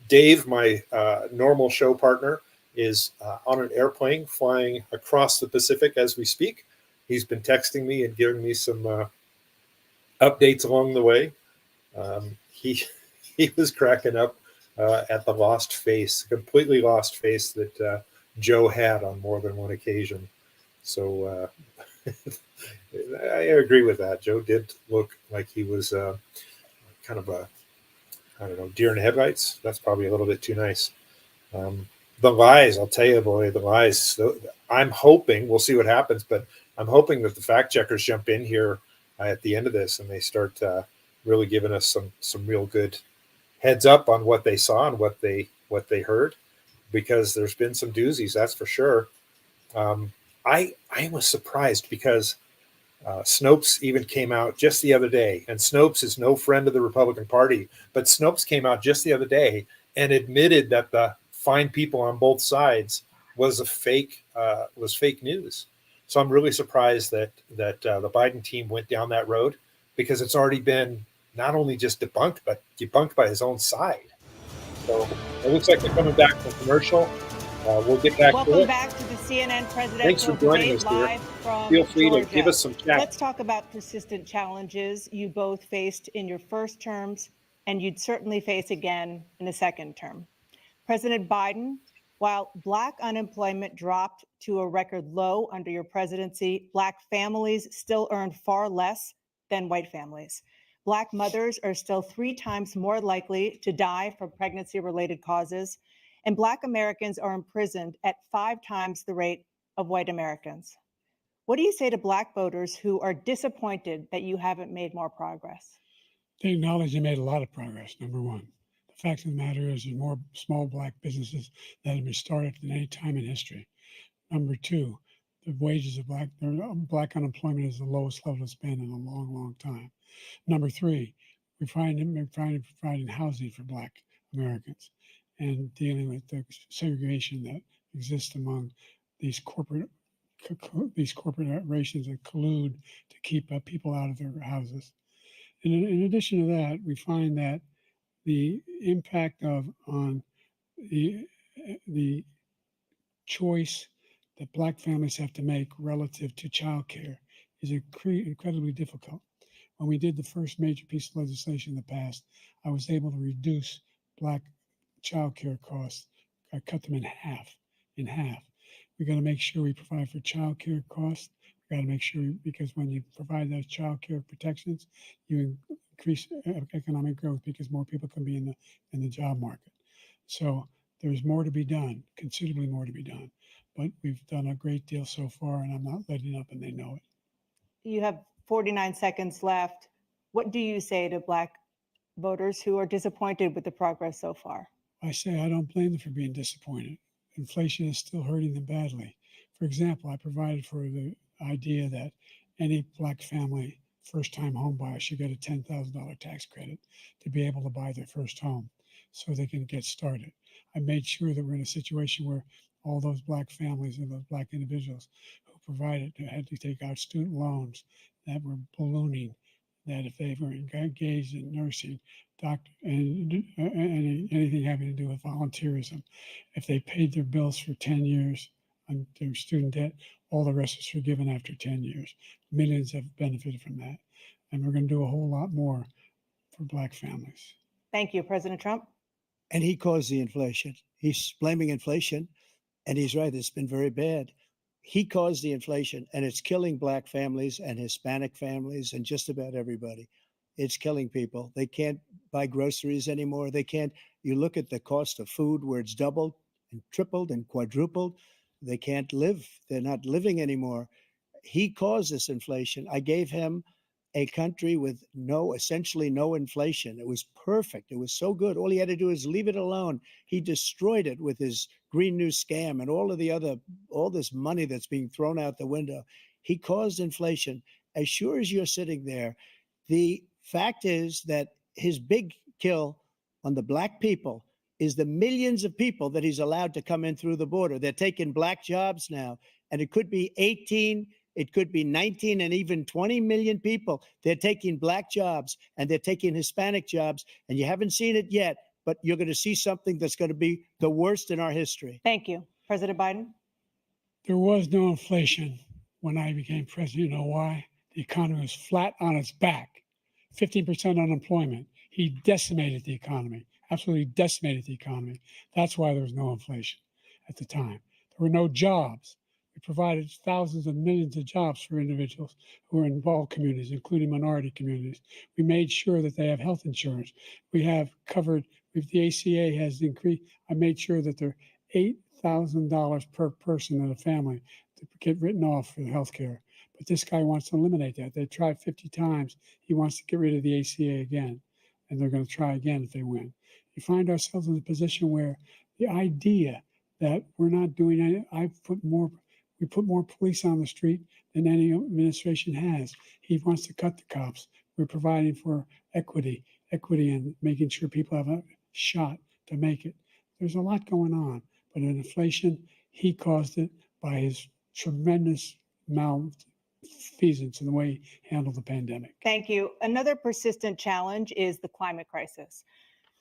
Dave, my normal show partner, is on an airplane flying across the Pacific as we speak. He's been texting me and giving me some updates along the way. He was cracking up at the lost face, completely lost face that Joe had on more than one occasion. So I agree with that. Joe did look like he was kind of a, I don't know, deer in the headlights. That's probably a little bit too nice. The lies, I'll tell you, boy, the lies. I'm hoping, we'll see what happens, but I'm hoping that the fact checkers jump in here at the end of this and they start really giving us some real good heads up on what they saw and what they heard, because there's been some doozies, that's for sure. I was surprised because Snopes even came out just the other day, and Snopes is no friend of the Republican Party, but Snopes came out just the other day and admitted that the fine people on both sides was fake news. So I'm really surprised that the Biden team went down that road, because it's already been not only just debunked, but debunked by his own side. So it looks like they're coming back from commercial. We'll get back to Welcome it. back to the CNN Thanks presidential for joining debate us, dear. live from Feel free Georgia. to give us some chat. Let's talk about persistent challenges you both faced in your first terms, and you'd certainly face again in a second term. President Biden, while Black unemployment dropped to a record low under your presidency, Black families still earned far less than white families. Black mothers are still 3 times more likely to die from pregnancy-related causes, and Black Americans are imprisoned at 5 times the rate of white Americans. What do you say to Black voters who are disappointed that you haven't made more progress? They acknowledge they made a lot of progress, number one. The fact of the matter is there's more small Black businesses that have been started than any time in history. Number two, the wages of Black unemployment is the lowest level it's been in a long, long time. Number three, we're providing housing for Black Americans and dealing with the segregation that exists among these corporations that collude to keep people out of their houses. And in addition to that, we find that the impact on the choice that Black families have to make relative to childcare is incredibly difficult. When we did the first major piece of legislation in the past, I was able to reduce Black childcare costs. I cut them in half. We got to make sure we provide for childcare costs. We got to make sure, because when you provide those childcare protections, you increase economic growth because more people can be in the job market. So there's more to be done, considerably more to be done. But we've done a great deal so far, and I'm not letting up, and they know it. You have 49 seconds left. What do you say to Black voters who are disappointed with the progress so far? I say I don't blame them for being disappointed. Inflation is still hurting them badly. For example, I provided for the idea that any Black family first-time home buyer should get a $10,000 tax credit to be able to buy their first home so they can get started. I made sure that we're in a situation where all those Black families and those Black individuals who provided had to take out student loans that were ballooning, that if they were engaged in nursing, doctor, and anything having to do with volunteerism, if they paid their bills for 10 years on their student debt, all the rest is forgiven after 10 years. Millions have benefited from that. And we're going to do a whole lot more for Black families. Thank you, President Trump. And he caused the inflation. He's blaming inflation, and he's right. It's been very bad. He caused the inflation, and it's killing Black families and Hispanic families and just about everybody. It's killing people. They can't buy groceries anymore. They can't. You look at the cost of food where it's doubled and tripled and quadrupled. They can't live. They're not living anymore. He caused this inflation. I gave him a country with essentially no inflation. It was perfect. It was so good. All he had to do is leave it alone. He destroyed it with his Green New scam and all this money that's being thrown out the window. He caused inflation. As sure as you're sitting there, the fact is that his big kill on the Black people is the millions of people that he's allowed to come in through the border. They're taking Black jobs now, and it could be 18, it could be 19 and even 20 million people. They're taking Black jobs and they're taking Hispanic jobs, and you haven't seen it yet, but you're going to see something that's going to be the worst in our history. Thank you. President Biden? There was no inflation when I became president. You know why? The economy was flat on its back, 15% unemployment. He decimated the economy, absolutely decimated the economy. That's why there was no inflation at the time. There were no jobs. We provided thousands of millions of jobs for individuals who are in all communities, including minority communities. We made sure that they have health insurance. We have covered, if the ACA has increased, I made sure that they're $8,000 per person in a family to get written off for health care. But this guy wants to eliminate that. They tried 50 times. He wants to get rid of the ACA again, and they're going to try again if they win. You find ourselves in a position where the idea that we're not doing any, we put more police on the street than any administration has. He wants to cut the cops. We're providing for equity and making sure people have a shot to make it. There's a lot going on, but in inflation, he caused it by his tremendous malfeasance in the way he handled the pandemic. Thank you. Another persistent challenge is the climate crisis.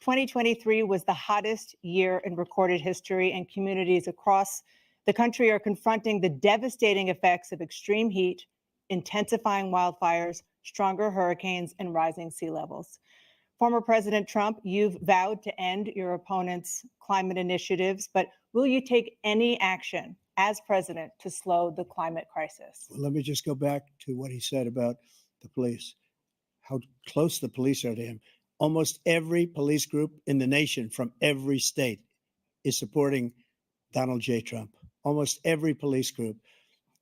2023 was the hottest year in recorded history, and communities across the country are confronting the devastating effects of extreme heat, intensifying wildfires, stronger hurricanes, and rising sea levels. Former President Trump, you've vowed to end your opponent's climate initiatives, but will you take any action as president to slow the climate crisis? Well, let me just go back to what he said about the police, how close the police are to him. Almost every police group in the nation from every state is supporting Donald J. Trump. Almost every police group.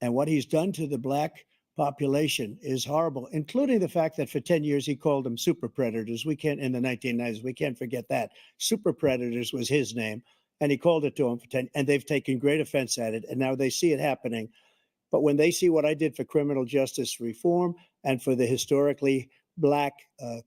And what he's done to the black population is horrible, including the fact that for 10 years he called them super predators. We can't, in the 1990s, we can't forget that. Super predators was his name. And he called it to them for 10, and they've taken great offense at it. And now they see it happening. But when they see what I did for criminal justice reform and for the historically black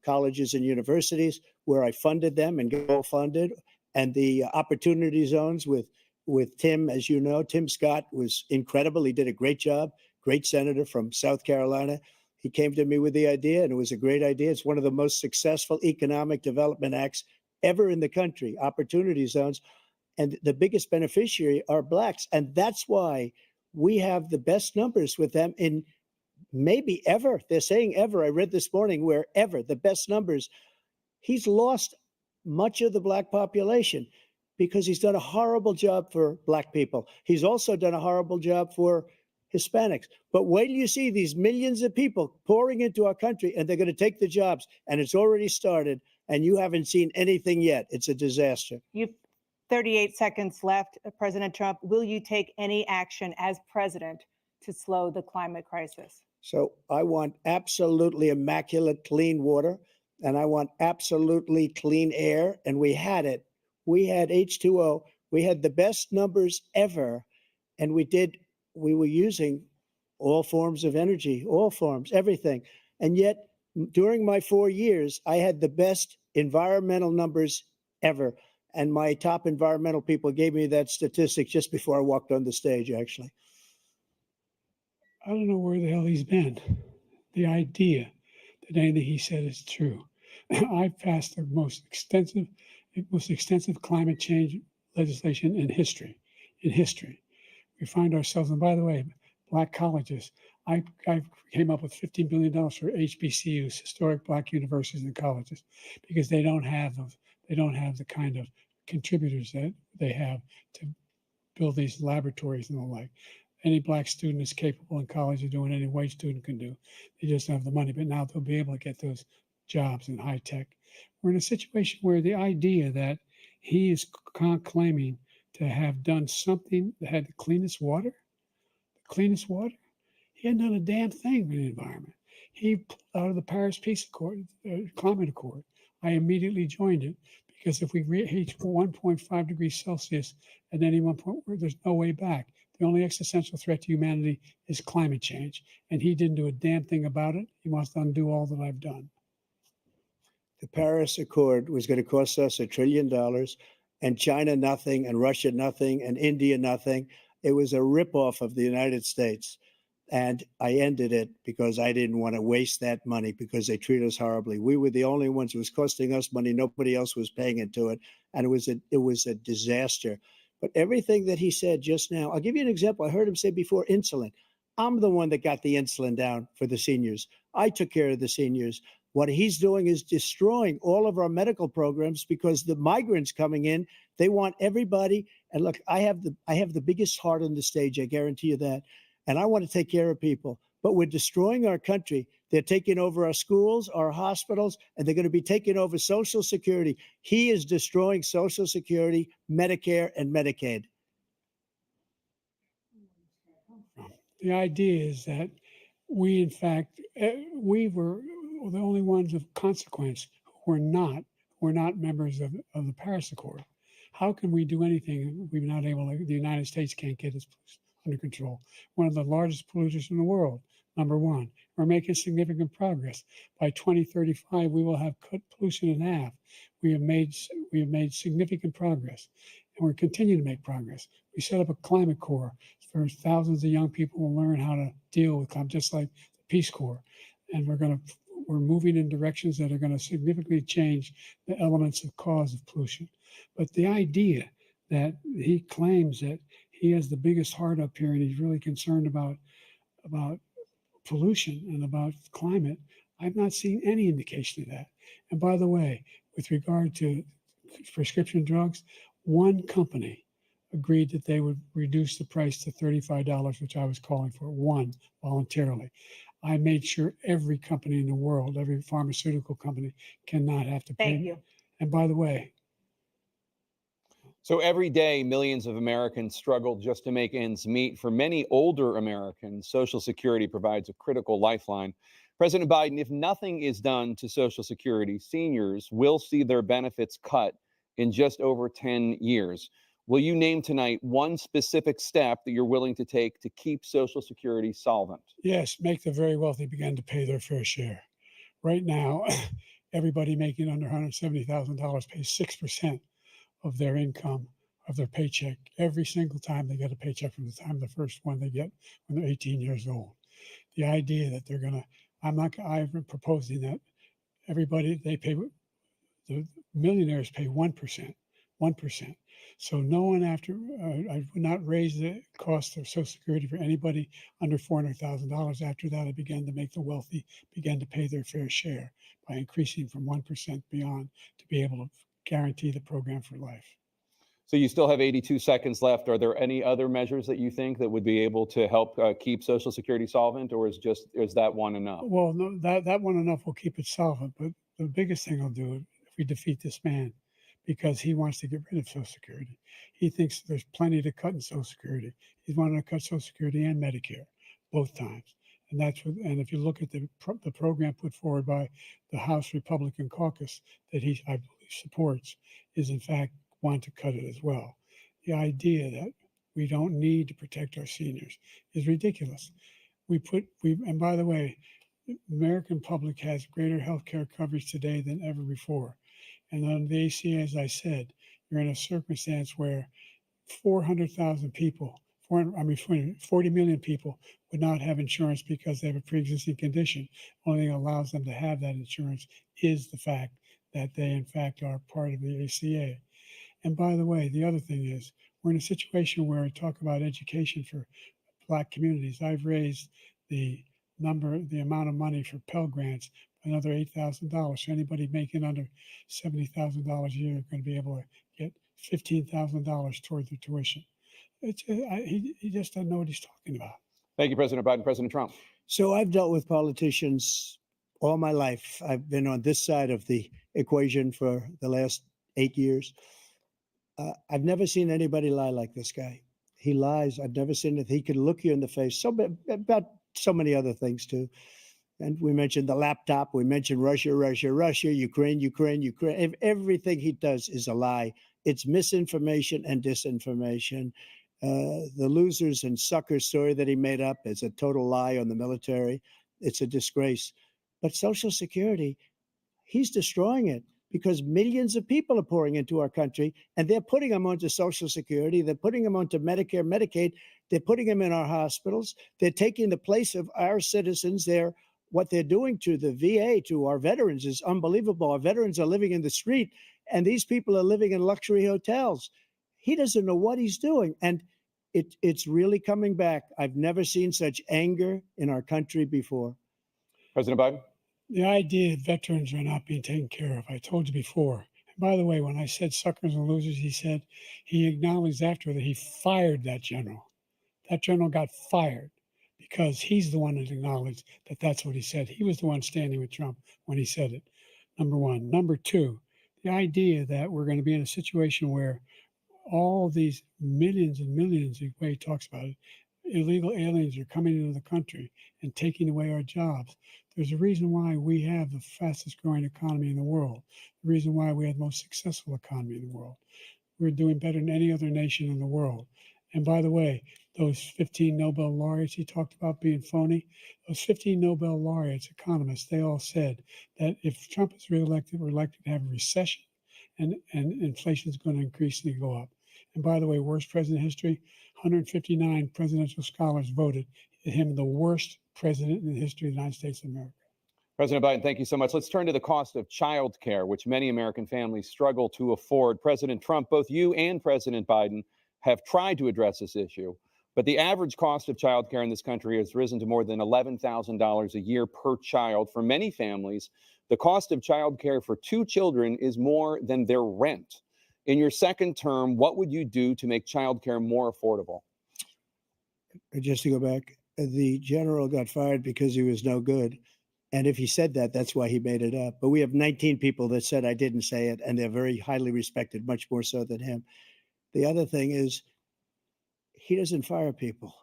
colleges and universities, where I funded them and go funded, and the opportunity zones with Tim, as you know, Tim Scott was incredible. He did a great job. Great senator from South Carolina. He came to me with the idea, and it was a great idea. It's one of the most successful economic development acts ever in the country, opportunity zones. And the biggest beneficiary are blacks. And that's why we have the best numbers with them in maybe ever. They're saying ever. I read this morning where ever, the best numbers. He's lost much of the black population because he's done a horrible job for black people. He's also done a horrible job for Hispanics. But wait till you see these millions of people pouring into our country, and they're going to take the jobs, and it's already started, and you haven't seen anything yet. It's a disaster. You've 38 seconds left. President Trump, will you take any action as president to slow the climate crisis? So I want absolutely immaculate clean water, and I want absolutely clean air, and we had it. We had H2O. We had the best numbers ever, and we were using all forms of energy, all forms, everything. And yet, during my 4 years, I had the best environmental numbers ever. And my top environmental people gave me that statistic just before I walked on the stage, actually. I don't know where the hell he's been. The idea that anything he said is true. I passed the most extensive climate change legislation in history. We find ourselves, and by the way, black colleges. I came up with $15 billion for HBCUs, historic black universities and colleges, because they don't have the kind of contributors that they have to build these laboratories and the like. Any black student is capable in college of doing any white student can do. They just don't have the money, but now they'll be able to get those jobs in high tech. We're in a situation where the idea that he is claiming to have done something that had the cleanest water. He hadn't done a damn thing for the environment. He pulled out of the Paris Peace Accord, Climate Accord. I immediately joined it because if we reach 1.5 degrees Celsius at any one point, there's no way back. The only existential threat to humanity is climate change, and he didn't do a damn thing about it. He wants to undo all that I've done. The Paris Accord was going to cost us $1 trillion, and China nothing, and Russia nothing, and India nothing. It was a ripoff of the United States. And I ended it because I didn't want to waste that money because they treat us horribly. We were the only ones who was costing us money. Nobody else was paying into it. And it was a disaster. But everything that he said just now, I'll give you an example. I heard him say before, insulin. I'm the one that got the insulin down for the seniors. I took care of the seniors. What he's doing is destroying all of our medical programs because the migrants coming in, they want everybody. And look, I have the biggest heart on the stage. I guarantee you that. And I want to take care of people. But we're destroying our country. They're taking over our schools, our hospitals, and they're going to be taking over Social Security. He is destroying Social Security, Medicare, and Medicaid. The idea is that we, in fact, we were the only ones of consequence who were not members of the Paris Accord. How can we do anything if we're not able to? The United States can't get its under control. One of the largest polluters in the world, number one. We're making significant progress. By 2035, we will have cut pollution in half. We have made significant progress, and we're continuing to make progress. We set up a climate corps for thousands of young people to learn how to deal with climate, just like the Peace Corps. And we're going to we're moving in directions that are going to significantly change the elements of cause of pollution. But the idea that he claims that he has the biggest heart up here and he's really concerned about pollution and about climate, I've not seen any indication of that. And by the way, with regard to prescription drugs, one company agreed that they would reduce the price to $35, which I was calling for, one voluntarily. I made sure every company in the world, every pharmaceutical company, cannot have to pay. Thank you. And by the way, So every day, millions of Americans struggle just to make ends meet. For many older Americans, Social Security provides a critical lifeline. President Biden, if nothing is done to Social Security, seniors will see their benefits cut in just over 10 years. Will you name tonight one specific step that you're willing to take to keep Social Security solvent? yes, make the very wealthy begin to pay their fair share. Right now, everybody making under $170,000 pays 6% of their income, of their paycheck, every single time they get a paycheck from the time the first one they get when they're 18 years old. The idea that they're going to, I've been proposing that everybody, the millionaires pay 1%, 1%. So no one I would not raise the cost of Social Security for anybody under $400,000. After that, I began to make the wealthy begin to pay their fair share by increasing from 1% beyond to be able to guarantee the program for life. So you still have 82 seconds left. Are there any other measures that you think that would be able to help keep Social Security solvent, or is that one enough? Well, no, that one enough will keep it solvent. But the biggest thing I'll do if we defeat this man, because he wants to get rid of Social Security. He thinks there's plenty to cut in Social Security. He's wanting to cut Social Security and Medicare both times. And and if you look at the program put forward by the House Republican caucus that I believe supports, is in fact want to cut it as well. The idea that we don't need to protect our seniors is ridiculous. And by the way, the American public has greater health care coverage today than ever before. And on the ACA, as I said, you're in a circumstance where 400,000 people, 40 million people would not have insurance because they have a pre-existing condition. Only thing that allows them to have that insurance is the fact that they, in fact, are part of the ACA. And by the way, the other thing is we're in a situation where I talk about education for Black communities. I've raised the amount of money for Pell Grants by another $8,000. So anybody making under $70,000 a year is going to be able to get $15,000 toward their tuition. He just doesn't know what he's talking about. Thank you, President Biden. President Trump. So I've dealt with politicians all my life. I've been on this side of the equation for the last 8 years. I've never seen anybody lie like this guy. He lies. I've never seen it. He can look you in the face. About so many other things too. And we mentioned the laptop. We mentioned Russia, Ukraine. Everything he does is a lie. It's misinformation and disinformation. The losers and suckers story that he made up is a total lie on the military. It's a disgrace. But Social Security, he's destroying it because millions of people are pouring into our country and they're putting them onto Social Security. They're putting them onto Medicare, Medicaid. They're putting them in our hospitals. They're taking the place of our citizens. What they're doing to the VA, to our veterans, is unbelievable. Our veterans are living in the street, and these people are living in luxury hotels. He doesn't know what he's doing, and it's really coming back. I've never seen such anger in our country before. President Biden. The idea that veterans are not being taken care of, I told you before. And by the way, when I said suckers and losers, he acknowledged after that he fired that general. That general got fired because he's the one that acknowledged that that's what he said. He was the one standing with Trump when he said it, number one. Number two, the idea that we're going to be in a situation where all these millions and millions, the way he talks about it, illegal aliens are coming into the country and taking away our jobs. There's a reason why we have the fastest growing economy in the world, the reason why we have the most successful economy in the world. We're doing better than any other nation in the world. And by the way, those 15 Nobel laureats he talked about being phony, those 15 Nobel laureates, economists, they all said that if Trump is reelected, we're likely to have a recession and inflation is going to increasingly go up. And by the way, worst president in history, 159 presidential scholars voted him the worst president in the history of the United States of America. President Biden, thank you so much. Let's turn to the cost of child care, which many American families struggle to afford. President Trump, both you and President Biden have tried to address this issue, but the average cost of child care in this country has risen to more than $11,000 a year per child. For many families, the cost of child care for 2 children is more than their rent. In your second term, what would you do to make child care more affordable? Just to go back, the general got fired because he was no good. And if he said that, that's why he made it up. But we have 19 people that said I didn't say it, and they're very highly respected, much more so than him. The other thing is, he doesn't fire people.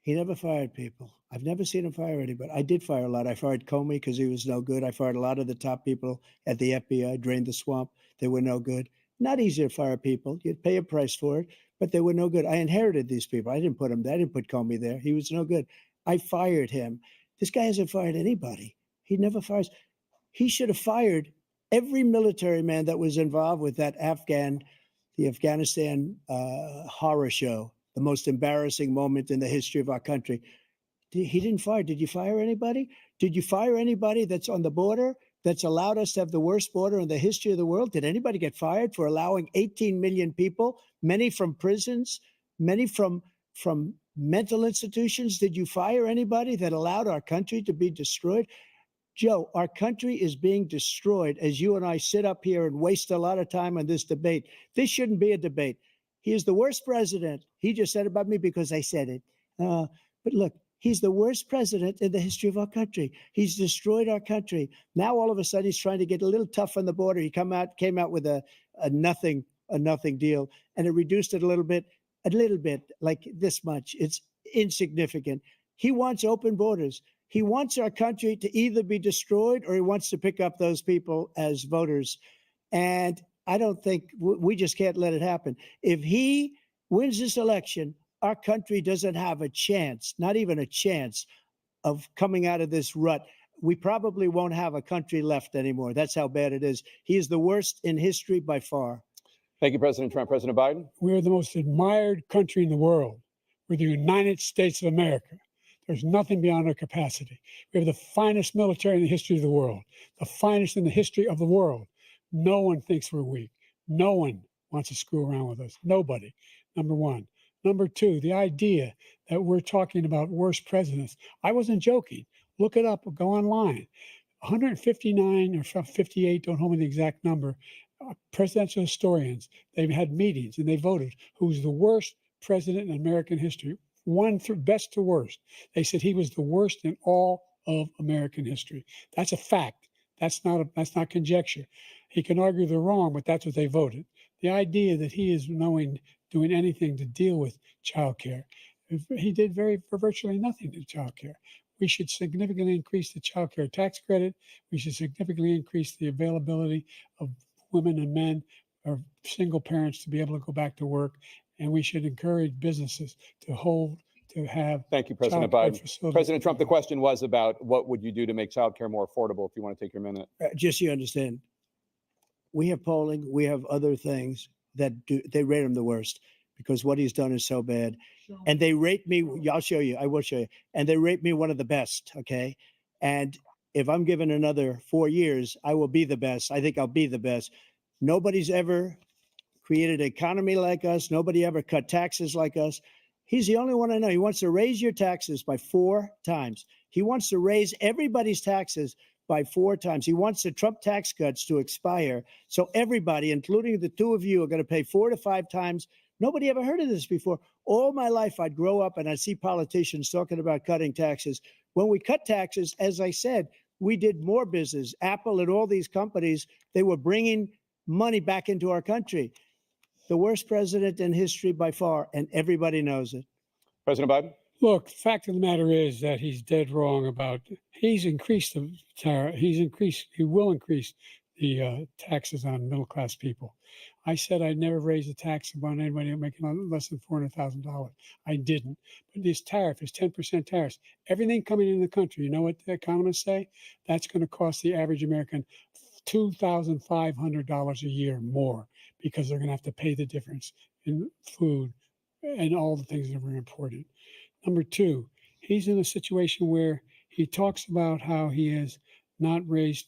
He never fired people. I've never seen him fire anybody. I did fire a lot. I fired Comey because he was no good. I fired a lot of the top people at the FBI, drained the swamp. They were no good. Not easy to fire people. You'd pay a price for it, but they were no good. I inherited these people. I didn't put them there. I didn't put Comey there. He was no good. I fired him. This guy hasn't fired anybody. He never fires. He should have fired every military man that was involved with that the Afghanistan horror show, the most embarrassing moment in the history of our country. He didn't fire. Did you fire anybody? Did you fire anybody that's on the border that's allowed us to have the worst border in the history of the world? Did anybody get fired for allowing 18 million people, many from prisons, many from mental institutions? Did you fire anybody that allowed our country to be destroyed? Joe, our country is being destroyed as you and I sit up here and waste a lot of time on this debate. This shouldn't be a debate. He is the worst president. He just said about me because I said it. But look, he's the worst president in the history of our country. He's destroyed our country. Now, all of a sudden, he's trying to get a little tough on the border. He came out with a nothing deal, and it reduced it a little bit, like this much. It's insignificant. He wants open borders. He wants our country to either be destroyed or he wants to pick up those people as voters. And I don't think we just can't let it happen. If he wins this election, our country doesn't have a chance, not even a chance, of coming out of this rut. We probably won't have a country left anymore. That's how bad it is. He is the worst in history by far. Thank you, President Trump. President Biden? We're the most admired country in the world. We're the United States of America. There's nothing beyond our capacity. We have the finest military in the history of the world, the finest in the history of the world. No one thinks we're weak. No one wants to screw around with us. Nobody, number one. Number two, the idea that we're talking about worst presidents. I wasn't joking. Look it up or go online. 159 or 58, don't hold me the exact number, presidential historians, they've had meetings and they voted who's the worst president in American history. One through best to worst. They said he was the worst in all of American history. That's a fact. That's not conjecture. He can argue they're wrong, but that's what they voted. The idea that he is doing anything to deal with child care, he did virtually nothing to child care. We should significantly increase the child care tax credit. We should significantly increase the availability of women and men or single parents to be able to go back to work. And we should encourage businesses to have. Thank you, President Biden. President Trump, the question was about what would you do to make child care more affordable, if you want to take your minute. Just so you understand, we have polling, we have other things that they rate him the worst because what he's done is so bad. And they rate me, I'll show you, I will show you. And they rate me one of the best, okay? And if I'm given another 4 years, I will be the best. I think I'll be the best. Nobody's ever created an economy like us. Nobody ever cut taxes like us. He's the only one I know. He wants to raise your taxes by 4 times. He wants to raise everybody's taxes by 4 times. He wants the Trump tax cuts to expire. So everybody, including the 2 of you, are going to pay 4 to 5 times. Nobody ever heard of this before. All my life, I'd grow up and I'd see politicians talking about cutting taxes. When we cut taxes, as I said, we did more business. Apple and all these companies, they were bringing money back into our country. The worst president in history by far, and everybody knows it. President Biden? Look, the fact of the matter is that he's dead wrong about, he's increased the tariff, he will increase the taxes on middle-class people. I said I'd never raise a tax on anybody making less than $400,000. I didn't. But this tariff is 10% tariffs. Everything coming into the country, you know what the economists say? That's going to cost the average American $2,500 a year more because they're going to have to pay the difference in food and all the things that are important. Number two, he's in a situation where he talks about how he is not raised.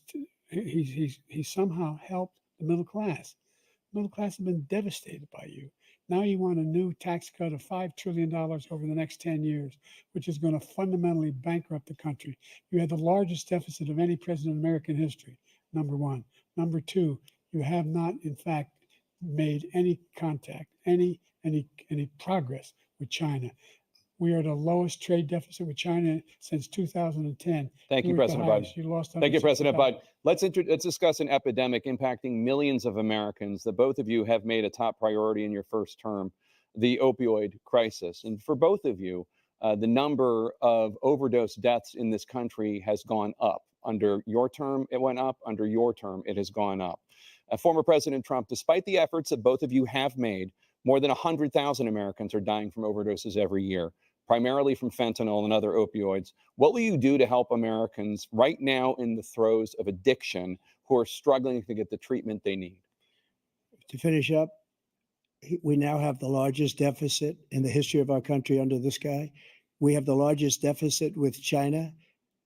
He's somehow helped the middle class. Middle class have been devastated by you. Now you want a new tax cut of $5 trillion over the next 10 years, which is going to fundamentally bankrupt the country. You had the largest deficit of any president in American history, number one. Number two, you have not, in fact, made any contact, any progress with China. We are the lowest trade deficit with China since 2010. Thank you, were at the President highest. Biden. You lost. Thank you, President Biden. 165. Let's discuss an epidemic impacting millions of Americans that both of you have made a top priority in your first term, the opioid crisis. And for both of you, the number of overdose deaths in this country has gone up. Under your term, it went up. Under your term, it has gone up. Former President Trump, despite the efforts that both of you have made, more than 100,000 Americans are dying from overdoses every year, primarily from fentanyl and other opioids. What will you do to help Americans right now in the throes of addiction who are struggling to get the treatment they need? To finish up, we now have the largest deficit in the history of our country under this guy. We have the largest deficit with China.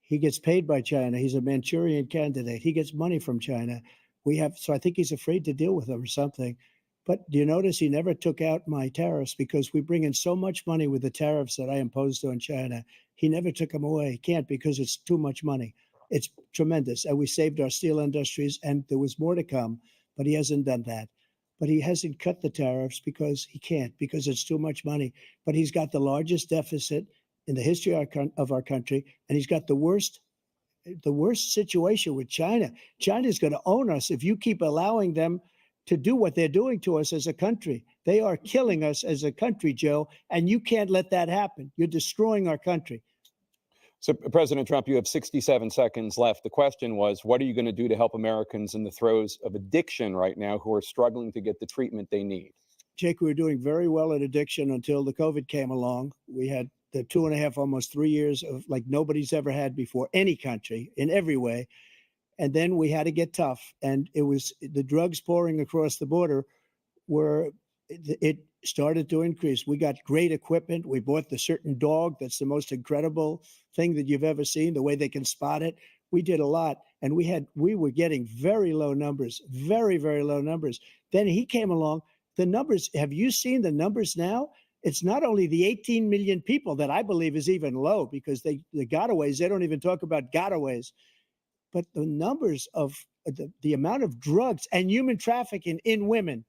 He gets paid by China. He's a Manchurian candidate. He gets money from China. So I think he's afraid to deal with them or something. But do you notice he never took out my tariffs because we bring in so much money with the tariffs that I imposed on China. He never took them away. He can't because it's too much money. It's tremendous. And we saved our steel industries and there was more to come, but he hasn't done that. But he hasn't cut the tariffs because he can't, because it's too much money. But he's got the largest deficit in the history of our country, and he's got the worst situation with China. China's going to own us if you keep allowing them to do what they're doing to us as a country. They are killing us as a country, Joe, and you can't let that happen. You're destroying our country. So, President Trump, you have 67 seconds left. The question was, what are you going to do to help Americans in the throes of addiction right now who are struggling to get the treatment they need? Jake, we were doing very well at addiction until the COVID came along. We had the 2.5, almost 3 years of like nobody's ever had before, any country in every way. And then we had to get tough. And it was the drugs pouring across the border it started to increase. We got great equipment. We bought the certain dog. That's the most incredible thing that you've ever seen, the way they can spot it. We did a lot. And we were getting very low numbers, very, very low numbers. Then he came along. The numbers, have you seen the numbers now? It's not only the 18 million people that I believe is even low because the gotaways, they don't even talk about gotaways. But the numbers of the amount of drugs and human trafficking in women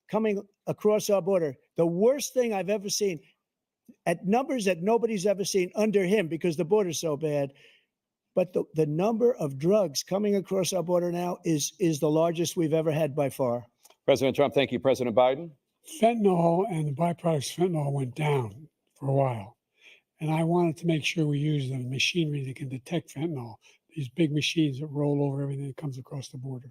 coming across our border, the worst thing I've ever seen, at numbers that nobody's ever seen under him because the border's so bad. But the number of drugs coming across our border now is the largest we've ever had by far. President Trump, thank you. President Biden? Fentanyl and the byproducts of fentanyl went down for a while. And I wanted to make sure we use the machinery that can detect fentanyl, these big machines that roll over everything that comes across the border.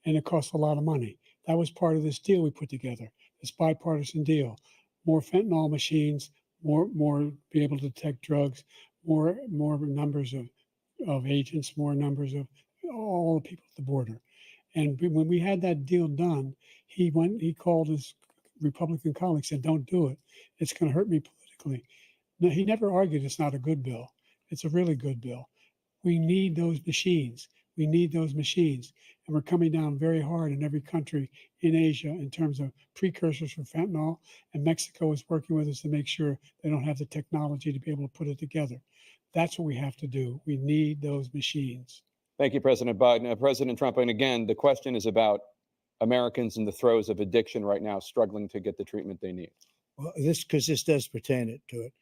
And it costs a lot of money. That was part of this deal we put together, this bipartisan deal. More fentanyl machines, more be able to detect drugs, more numbers of agents, more numbers of all the people at the border. And when we had that deal done, he called his Republican colleagues, said, don't do it. It's going to hurt me politically. No, he never argued it's not a good bill. It's a really good bill. We need those machines. We need those machines. And we're coming down very hard in every country in Asia in terms of precursors for fentanyl. And Mexico is working with us to make sure they don't have the technology to be able to put it together. That's what we have to do. We need those machines. Thank you, President Biden. President Trump, and again, the question is about Americans in the throes of addiction right now, struggling to get the treatment they need. Well, this does pertain to it.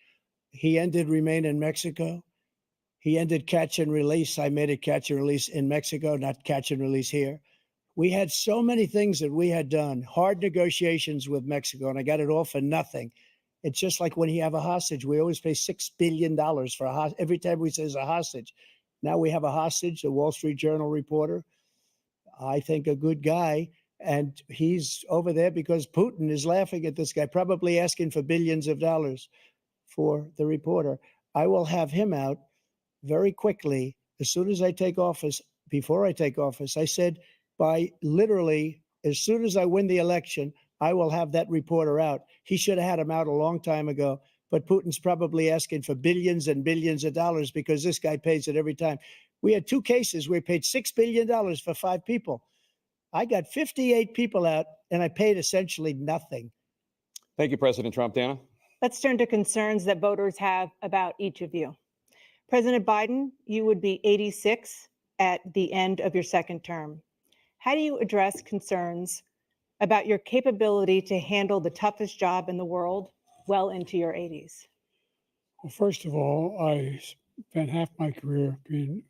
He ended Remain in Mexico. He ended catch and release. I made it catch and release in Mexico, not catch and release here. We had so many things that we had done, hard negotiations with Mexico, and I got it all for nothing. It's just like when you have a hostage. We always pay $6 billion for a hostage. Every time we say it's a hostage. Now we have a hostage, a Wall Street Journal reporter. I think a good guy. And he's over there because Putin is laughing at this guy, probably asking for billions of dollars for the reporter. I will have him out very quickly as soon as I take office. Before I take office, I said by literally as soon as I win the election, I will have that reporter out. He should have had him out a long time ago. But Putin's probably asking for billions and billions of dollars because this guy pays it every time. We had 2 cases. We paid $6 billion for 5 people. I got 58 people out, and I paid essentially nothing. Thank you, President Trump. Dana? Let's turn to concerns that voters have about each of you. President Biden, you would be 86 at the end of your second term. How do you address concerns about your capability to handle the toughest job in the world well into your 80s? Well, first of all, I spent half my career being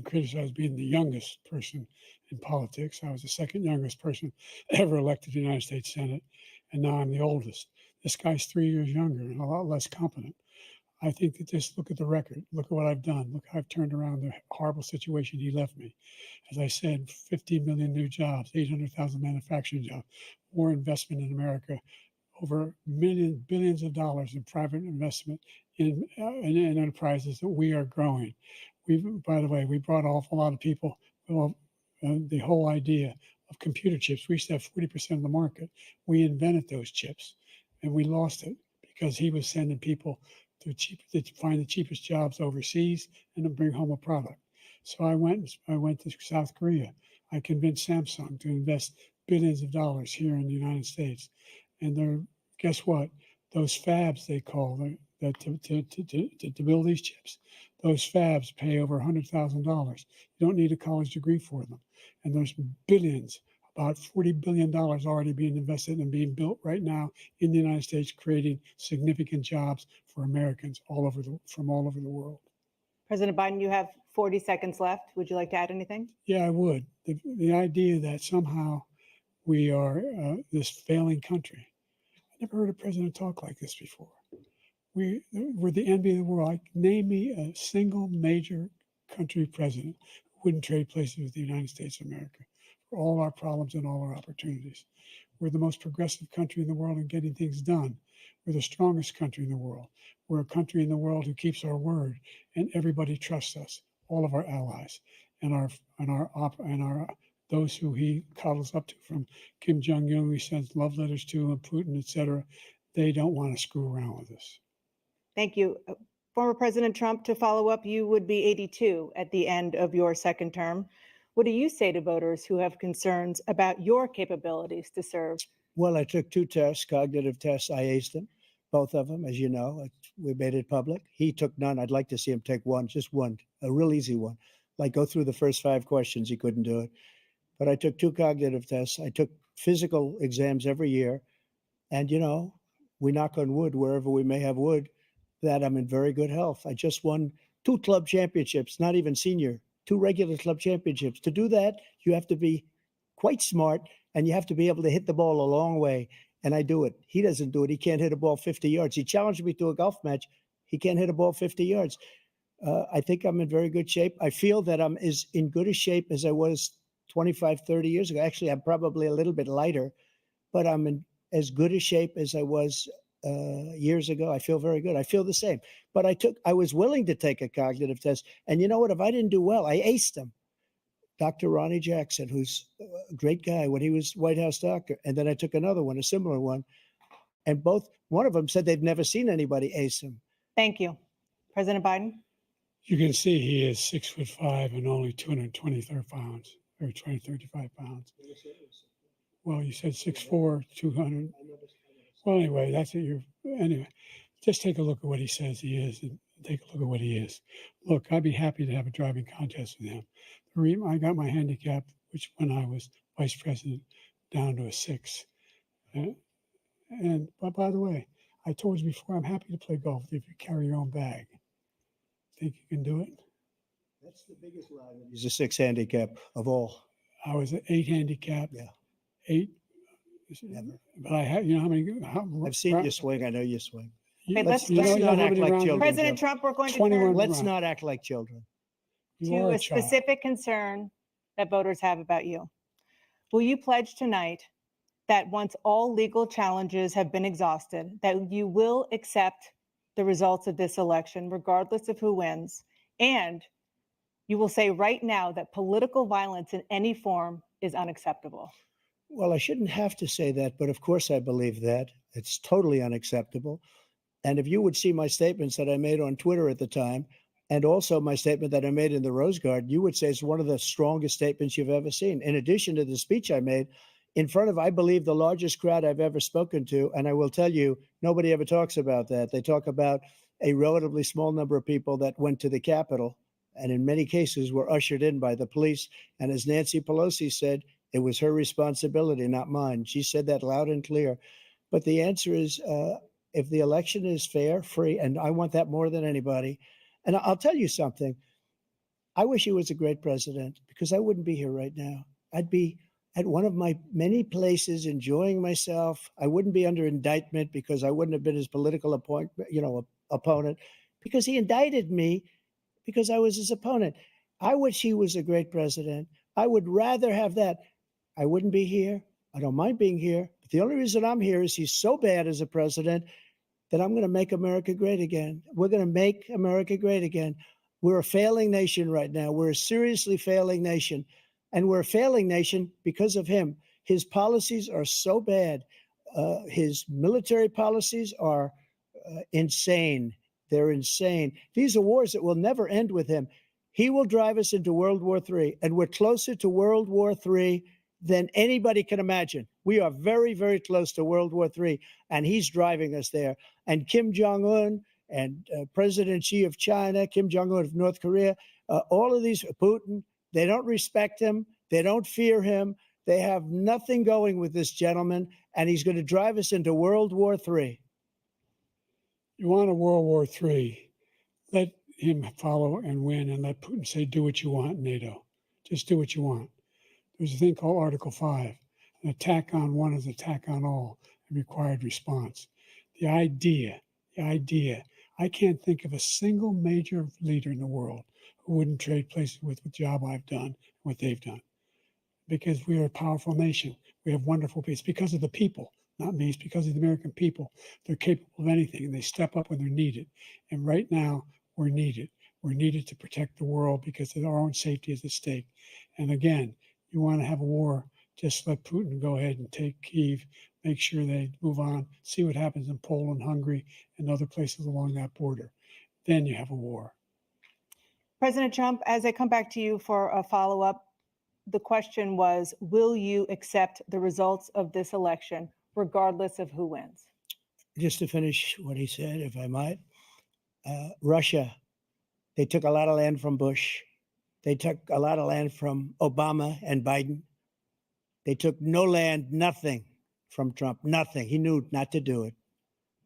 criticized being the youngest person in politics. I was the second youngest person ever elected to the United States Senate, and now I'm the oldest. This guy's 3 years younger and a lot less competent. I think that just look at the record. Look at what I've done. Look how I've turned around the horrible situation he left me. As I said, 15 million new jobs, 800,000 manufacturing jobs, more investment in America, over billions of dollars in private investment in enterprises that we are growing. By the way, we brought an awful lot of people. Well, the whole idea of computer chips, we used to have 40% of the market. We invented those chips, and we lost it because he was sending people to find the cheapest jobs overseas and to bring home a product. So I went to South Korea. I convinced Samsung to invest billions of dollars here in the United States. And guess what? Those fabs, they call them, to build these chips, those fabs pay over $100,000. You don't need a college degree for them. And there's billions, about $40 billion already being invested and being built right now in the United States, creating significant jobs for Americans from all over the world. President Biden, you have 40 seconds left. Would you like to add anything? Yeah, I would. The idea that somehow we are this failing country. I never heard a president talk like this before. We're the envy of the world. Name me a single major country president who wouldn't trade places with the United States of America for all our problems and all our opportunities. We're the most progressive country in the world in getting things done. We're the strongest country in the world. We're a country in the world who keeps our word, and everybody trusts us. All of our allies and those who he cuddles up to, from Kim Jong-un, he sends love letters to, and Putin, etc. They don't want to screw around with us. Thank you. Former President Trump, to follow up, you would be 82 at the end of your second term. What do you say to voters who have concerns about your capabilities to serve? Well, I took 2 tests, cognitive tests. I aced them, both of them, as you know. We made it public. He took none. I'd like to see him take one, just one, a real easy one. Like go through the first 5 questions. He couldn't do it. But I took 2 cognitive tests. I took physical exams every year. And, we knock on wood wherever we may have wood, that I'm in very good health. I just won 2 club championships, not even senior, 2 regular club championships. To do that, you have to be quite smart, and you have to be able to hit the ball a long way. And I do it. He doesn't do it. He can't hit a ball 50 yards. He challenged me to a golf match. He can't hit a ball 50 yards. I think I'm in very good shape. I feel that I'm as in good a shape as I was 25, 30 years ago. Actually, I'm probably a little bit lighter, but I'm in as good a shape as I was years ago. I feel very good. I feel the same. But I was willing to take a cognitive test. And you know what? If I didn't do well, I aced them. Dr. Ronnie Jackson, who's a great guy when he was White House doctor. And then I took another one, a similar one. And one of them said they've never seen anybody ace him. Thank you. President Biden? You can see he is 6'5" and only 223 pounds, or 235 pounds. Well, you said 6'4", 200. Well, anyway, that's it. Anyway, just take a look at what he says he is, and take a look at what he is. Look, I'd be happy to have a driving contest with him. I got my handicap, which when I was vice president, down to a 6. But by the way, I told you before, I'm happy to play golf if you carry your own bag. Think you can do it? That's the biggest lie. He's a 6 handicap of all. I was an 8 handicap. Yeah. 8. Never. But I had, how many? I've seen you swing. I know you swing. Okay, let's not act like children. President Trump, we're going to 21 turn Let's not act like children. You to are a child. specific concern that voters have about you. Will you pledge tonight that once all legal challenges have been exhausted, that you will accept the results of this election, regardless of who wins, and you will say right now that political violence in any form is unacceptable? Well, I shouldn't have to say that, but of course I believe that. It's totally unacceptable. And if you would see my statements that I made on Twitter at the time, And also my statement that I made in the Rose Garden, you would say is one of the strongest statements you've ever seen. In addition to the speech I made in front of, I believe, the largest crowd I've ever spoken to. And I will tell you, nobody ever talks about that. They talk about a relatively small number of people that went to the Capitol and in many cases were ushered in by the police. And as Nancy Pelosi said, it was her responsibility, not mine. She said that loud and clear. But the answer is, if the election is fair, free, and I want that more than anybody. And I'll tell you something. I wish he was a great president because I wouldn't be here right now. I'd be at one of my many places enjoying myself. I wouldn't be under indictment because I wouldn't have been his political opponent because he indicted me because I was his opponent. I wish he was a great president. I would rather have that. I wouldn't be here. I don't mind being here. But the only reason I'm here is he's so bad as a president that I'm going to make America great again. We're going to make America great again. We're a failing nation right now. We're a seriously failing nation. And we're a failing nation because of him. His policies are so bad. His military policies are insane. They're insane. These are wars that will never end with him. He will drive us into World War III, and we're closer to World War III than anybody can imagine. We are very, very close to World War III, and he's driving us there. And Kim Jong-un and President Xi of China, Kim Jong-un of North Korea, all of these, Putin, they don't respect him. They don't fear him. They have nothing going with this gentleman, and he's going to drive us into World War III. You want a World War III, let him follow and win, and let Putin say, do what you want, NATO. Just do what you want. There's a thing called Article 5. An attack on one is an attack on all, a required response. The idea, I can't think of a single major leader in the world who wouldn't trade places with the job I've done, what they've done. Because we are a powerful nation. We have wonderful people. It's because of the people, not me. It's because of the American people. They're capable of anything, and they step up when they're needed. And right now, we're needed. We're needed to protect the world because our own safety is at stake. And again, you want to have a war, just let Putin go ahead and take Kyiv, make sure they move on, see what happens in Poland, Hungary, and other places along that border. Then you have a war. President Trump, as I come back to you for a follow-up, the question was, will you accept the results of this election, regardless of who wins? Just to finish what he said, if I might, Russia, they took a lot of land from Bush. They took a lot of land from Obama and Biden. They took no land, nothing from Trump, nothing. He knew not to do it.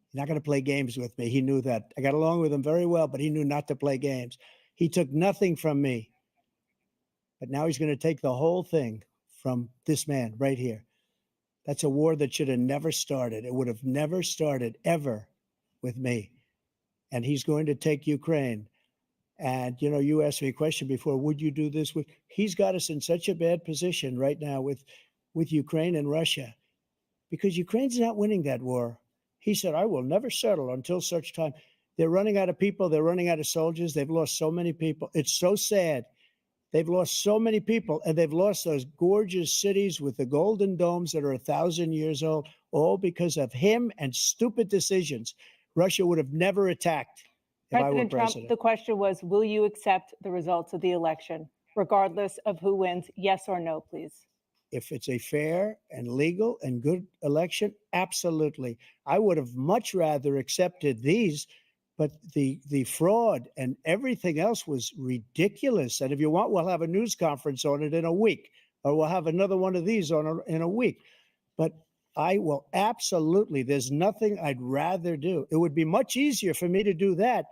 He's not going to play games with me. He knew that. I got along with him very well, but he knew not to play games. He took nothing from me. But now he's going to take the whole thing from this man right here. That's a war that should have never started. It would have never started ever with me. And he's going to take Ukraine. And, you know, you asked me a question before, would you do this? He's got us in such a bad position right now with Ukraine and Russia, because Ukraine's not winning that war. He said, I will never settle until such time. They're running out of people. They're running out of soldiers. They've lost so many people. It's so sad. They've lost so many people, and they've lost those gorgeous cities with the golden domes that are 1,000 years old, all because of him and stupid decisions. Russia would have never attacked if I were President Trump, president. the question was, will you accept the results of the election, regardless of who wins? Yes or no, please. If it's a fair and legal and good election, absolutely. I would have much rather accepted these, but the fraud and everything else was ridiculous. And if you want, we'll have a news conference on it in a week, or we'll have another one of these in a week. But I will absolutely, there's nothing I'd rather do. It would be much easier for me to do that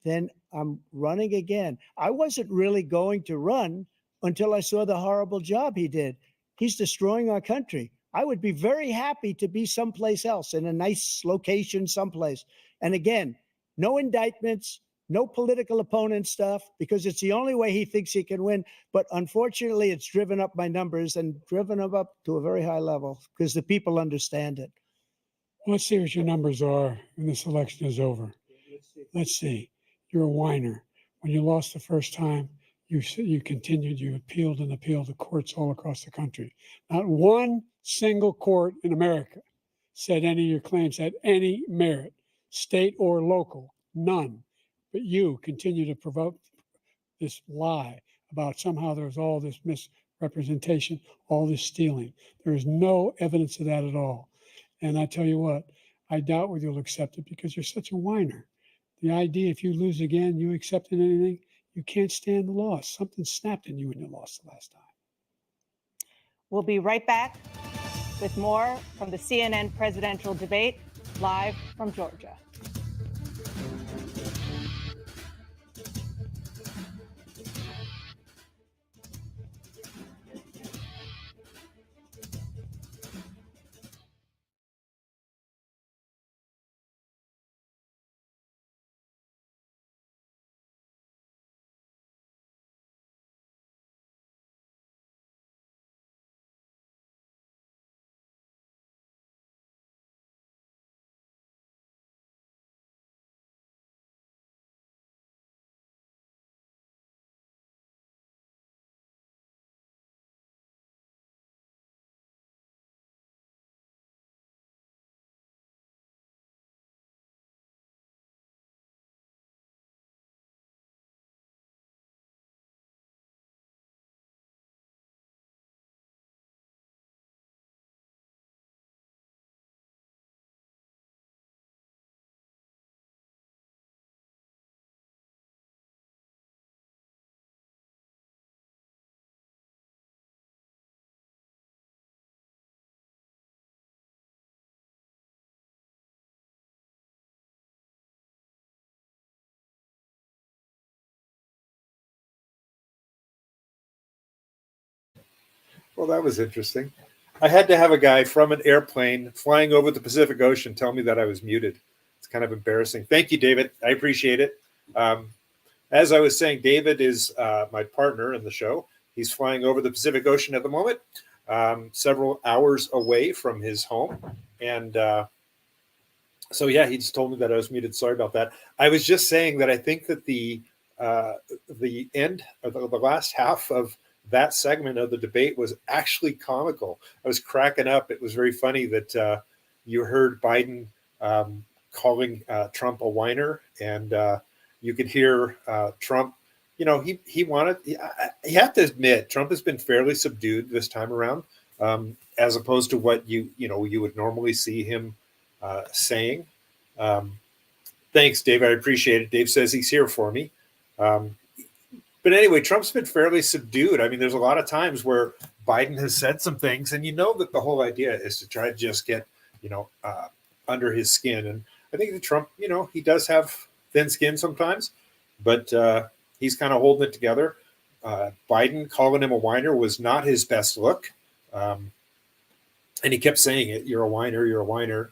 than I'm running again. I wasn't really going to run until I saw the horrible job he did. He's destroying our country. I would be very happy to be someplace else, in a nice location someplace. And again, no indictments, no political opponent stuff, because it's the only way he thinks he can win. But unfortunately, it's driven up my numbers and driven them up to a very high level because the people understand it. Let's see what your numbers are when this election is over. Let's see. You're a whiner. When you lost the first time, you continued, you appealed and appealed to courts all across the country. Not one single court in America said any of your claims had any merit, state or local, none. But you continue to provoke this lie about somehow there's all this misrepresentation, all this stealing. There is no evidence of that at all. And I tell you what, I doubt whether you'll accept it because you're such a whiner. The idea if you lose again, you accepting anything, you can't stand the loss. Something snapped in you when you lost the last time. We'll be right back with more from the CNN presidential debate, live from Georgia. Well, that was interesting. I had to have a guy from an airplane flying over the Pacific Ocean tell me that I was muted. It's kind of embarrassing. Thank you, David. I appreciate it. As I was saying, David is my partner in the show. He's flying over the Pacific Ocean at the moment, several hours away from his home. And so, yeah, he just told me that I was muted. Sorry about that. I was just saying that I think that the end or the last half of that segment of the debate was actually comical. I was cracking up. It was very funny that you heard Biden calling Trump a whiner, and you could hear Trump. You know, he wanted. You have to admit, Trump has been fairly subdued this time around, as opposed to what you would normally see him saying. Thanks, Dave. I appreciate it. Dave says he's here for me. But anyway, Trump's been fairly subdued. I mean, there's a lot of times where Biden has said some things, and you know that the whole idea is to try to just get, under his skin. And I think that Trump, he does have thin skin sometimes, but he's kind of holding it together. Biden calling him a whiner was not his best look. And he kept saying it, you're a whiner, you're a whiner.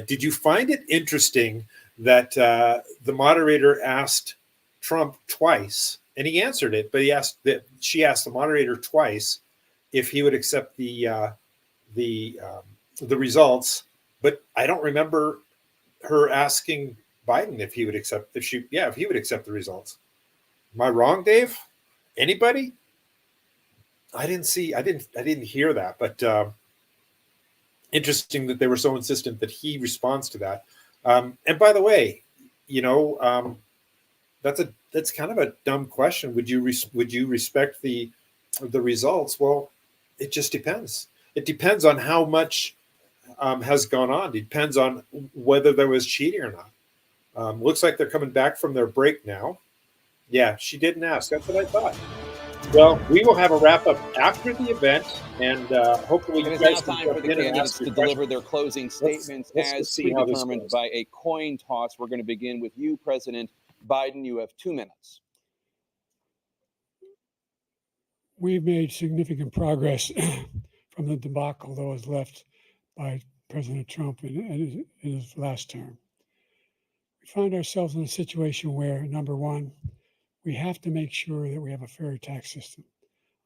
Did you find it interesting that the moderator asked Trump twice, and he answered it, but she asked the moderator twice if he would accept the results, but I don't remember her asking Biden if he would accept if he would accept the results. Am I wrong, Dave? Anybody? I didn't hear that, but interesting that they were so insistent that he responds to that. And by the way, that's kind of a dumb question. Would you respect the results? Well, it just depends. It depends on how much has gone on. It depends on whether there was cheating or not. Looks like they're coming back from their break now. Yeah, she didn't ask. That's what I thought. Well, we will have a wrap up after the event, and hopefully It you is guys now can time for jump the in and candidates ask to your deliver questions. their closing statements Let's as see how this predetermined goes. by a coin toss. We're going to begin with you, President Biden. You have 2 minutes. We've made significant progress from the debacle that was left by President Trump in his last term. We find ourselves in a situation where, number one, we have to make sure that we have a fair tax system.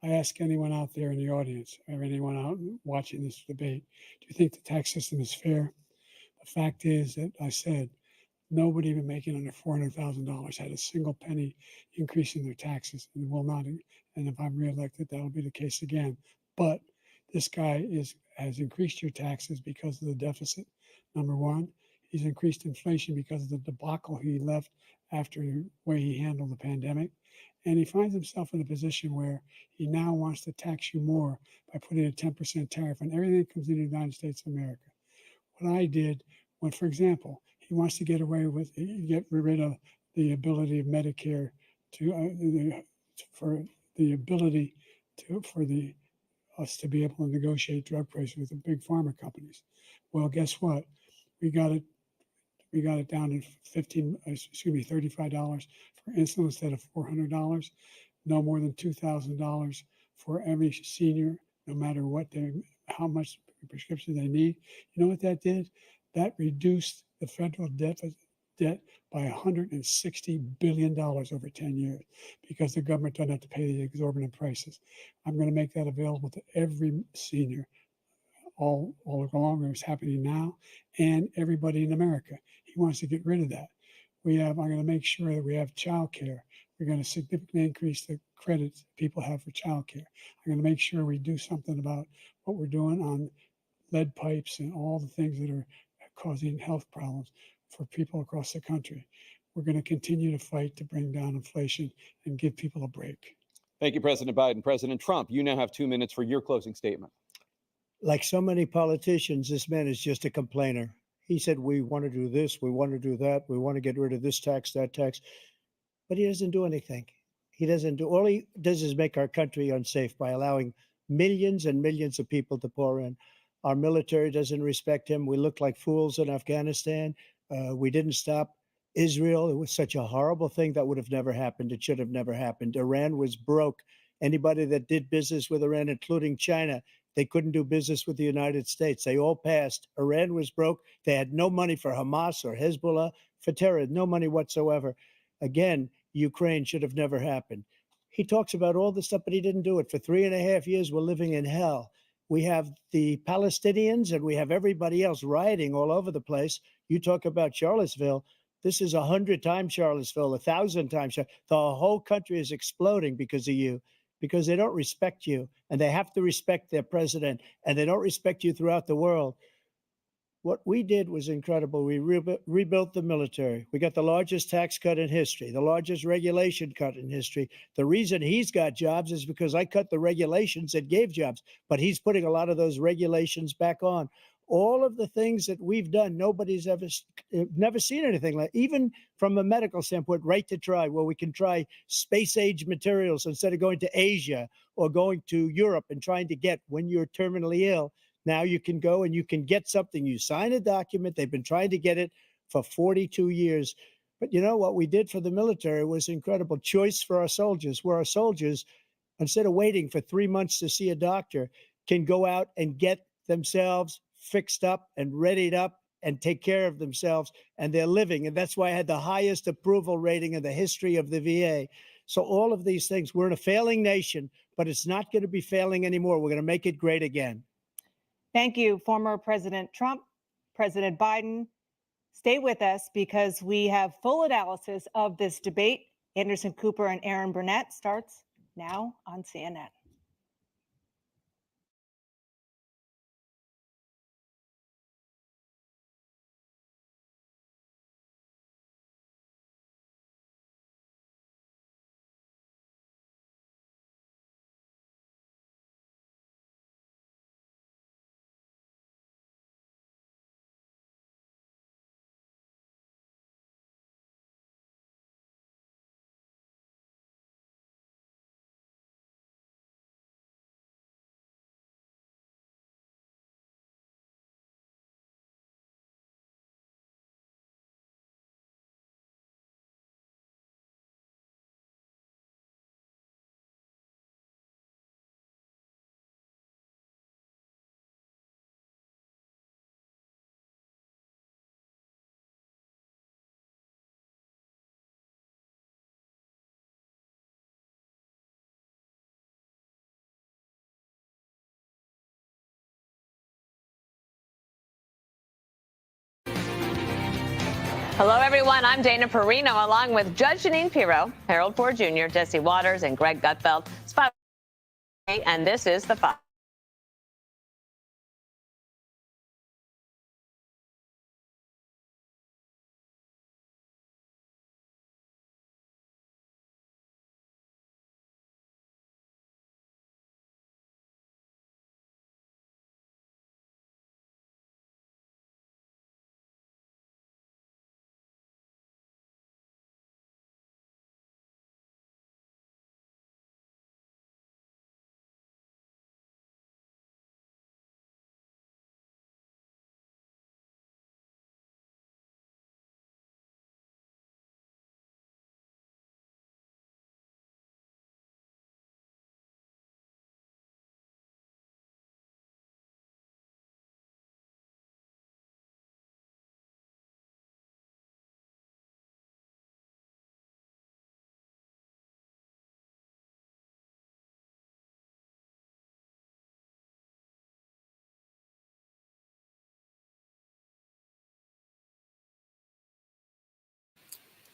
I ask anyone out there in the audience or anyone out watching this debate, do you think the tax system is fair? The fact is that I said nobody even making under $400,000 had a single penny increase in their taxes and will not. And if I'm reelected, that'll be the case again. But this guy has increased your taxes because of the deficit. Number one, He's increased inflation because of the debacle he left after the way he handled the pandemic. And he finds himself in a position where he now wants to tax you more by putting a 10% tariff on everything that comes into the United States of America. What I did when, for example, he wants to get rid of the ability of Medicare for us to be able to negotiate drug prices with the big pharma companies. Well, guess what? We got it down to $35 for insulin instead of $400. No more than $2,000 for every senior, no matter how much prescription they need. You know what that did? That reduced the federal debt by $160 billion over 10 years because the government doesn't have to pay the exorbitant prices. I'm going to make that available to every senior all along. It's happening now, and everybody in America. He wants to get rid of that. I'm going to make sure that we have child care. We're going to significantly increase the credits people have for child care. I'm going to make sure we do something about what we're doing on lead pipes and all the things that are causing health problems for people across the country. We're going to continue to fight to bring down inflation and give people a break. Thank you, President Biden. President Trump, you now have 2 minutes for your closing statement. Like so many politicians, this man is just a complainer. He said, we want to do this, we want to do that, we want to get rid of this tax, that tax, but he doesn't do anything. All he does is make our country unsafe by allowing millions and millions of people to pour in. Our military doesn't respect him. We look like fools in Afghanistan. We didn't stop Israel. It was such a horrible thing that would have never happened. It should have never happened. Iran was broke. Anybody that did business with Iran, including China, they couldn't do business with the United States. They all passed. Iran was broke. They had no money for Hamas or Hezbollah, for terror, no money whatsoever. Again, Ukraine should have never happened. He talks about all this stuff, but he didn't do it. For 3.5 years, we're living in hell. We have the Palestinians and we have everybody else rioting all over the place. You talk about Charlottesville. This is 100 times Charlottesville, 1,000 times. The whole country is exploding because of you, because they don't respect you, and they have to respect their president, and they don't respect you throughout the world. What we did was incredible. We rebuilt the military. We got the largest tax cut in history, the largest regulation cut in history. The reason he's got jobs is because I cut the regulations that gave jobs, but he's putting a lot of those regulations back on. All of the things that we've done, nobody's never seen anything like, even from a medical standpoint, right to try, where we can try space age materials instead of going to Asia or going to Europe and trying to get when you're terminally ill. Now you can go and you can get something. You sign a document. They've been trying to get it for 42 years. But you know what we did for the military was incredible. Choice for our soldiers, where our soldiers, instead of waiting for 3 months to see a doctor, can go out and get themselves fixed up and readied up and take care of themselves, and they're living. And that's why I had the highest approval rating in the history of the VA. So all of these things, we're in a failing nation, but it's not going to be failing anymore. We're going to make it great again. Thank you, former President Trump, President Biden. Stay with us because we have full analysis of this debate. Anderson Cooper and Aaron Burnett starts now on CNN. Hello, everyone. I'm Dana Perino, along with Judge Jeanine Pirro, Harold Ford Jr., Jesse Waters, and Greg Gutfeld. And this is The Five.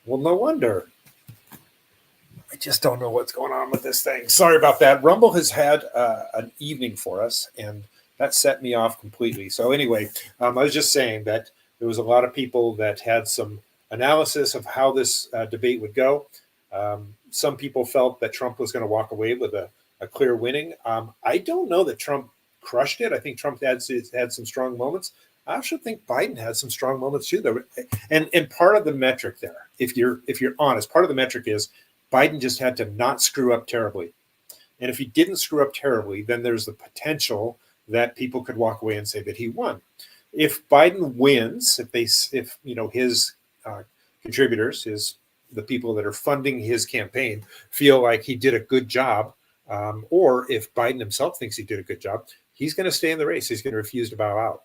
Well, no wonder. I just don't know what's going on with this thing. Sorry about that. Rumble has had an evening for us, and that set me off completely. So anyway, I was just saying that there was a lot of people that had some analysis of how this debate would go. Some people felt that Trump was going to walk away with a clear winning. I don't know that Trump crushed it. I think Trump had some strong moments. I actually think Biden had some strong moments too, though. And part of the metric there, if you're honest, part of the metric is Biden just had to not screw up terribly. And if he didn't screw up terribly, then there's the potential that people could walk away and say that he won. If Biden wins, if his contributors, the people that are funding his campaign feel like he did a good job, or if Biden himself thinks he did a good job, he's going to stay in the race. He's going to refuse to bow out.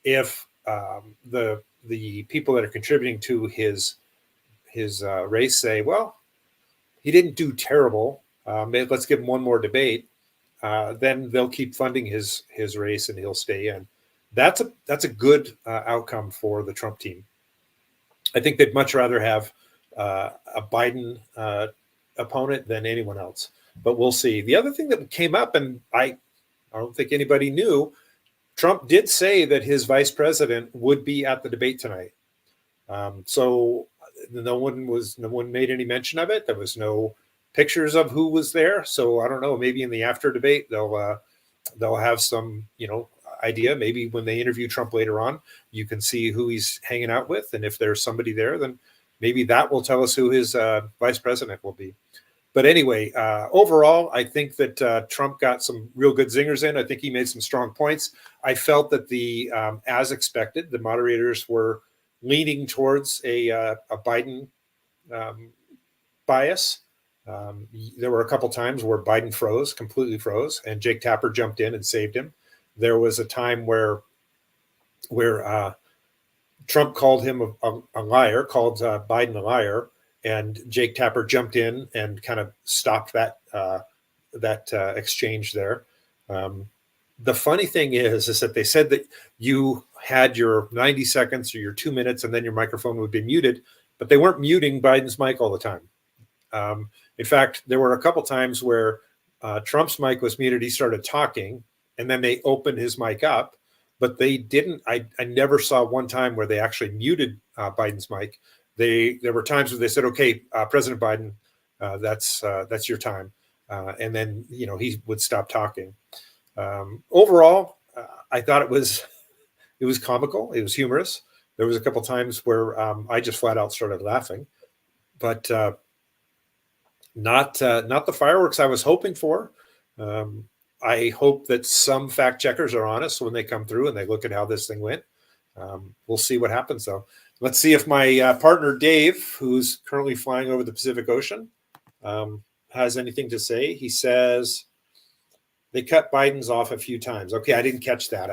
If the people that are contributing to his race say, well, he didn't do terrible, let's give him one more debate, then they'll keep funding his race and he'll stay in. That's a good outcome for the Trump team. I think they'd much rather have a Biden opponent than anyone else, but we'll see. The other thing that came up, and I don't think anybody knew, Trump did say that his vice president would be at the debate tonight. So no one made any mention of it. There was no pictures of who was there. So I don't know, maybe in the after debate, they'll have some, idea. Maybe when they interview Trump later on, you can see who he's hanging out with. And if there's somebody there, then maybe that will tell us who his vice president will be. But anyway, overall, I think that Trump got some real good zingers in. I think he made some strong points. I felt that as expected, the moderators were leaning towards a Biden bias. There were a couple times where Biden completely froze, and Jake Tapper jumped in and saved him. There was a time where Trump called him a liar, called Biden a liar, and Jake Tapper jumped in and kind of stopped that exchange there. The funny thing is that they said that you had your 90 seconds or your 2 minutes, and then your microphone would be muted, but they weren't muting Biden's mic all the time. In fact, there were a couple times where Trump's mic was muted. He started talking, and then they opened his mic up, but they didn't. I never saw one time where they actually muted Biden's mic. There were times where they said, "Okay, President Biden, that's your time," and then he would stop talking. Overall, I thought it was comical. It was humorous. There was a couple times where I just flat out started laughing, but not the fireworks I was hoping for. I hope that some fact checkers are honest when they come through and they look at how this thing went. We'll see what happens, though. Let's see if my partner Dave, who's currently flying over the Pacific Ocean, has anything to say. He says they cut Biden's off a few times. Okay, I didn't catch that.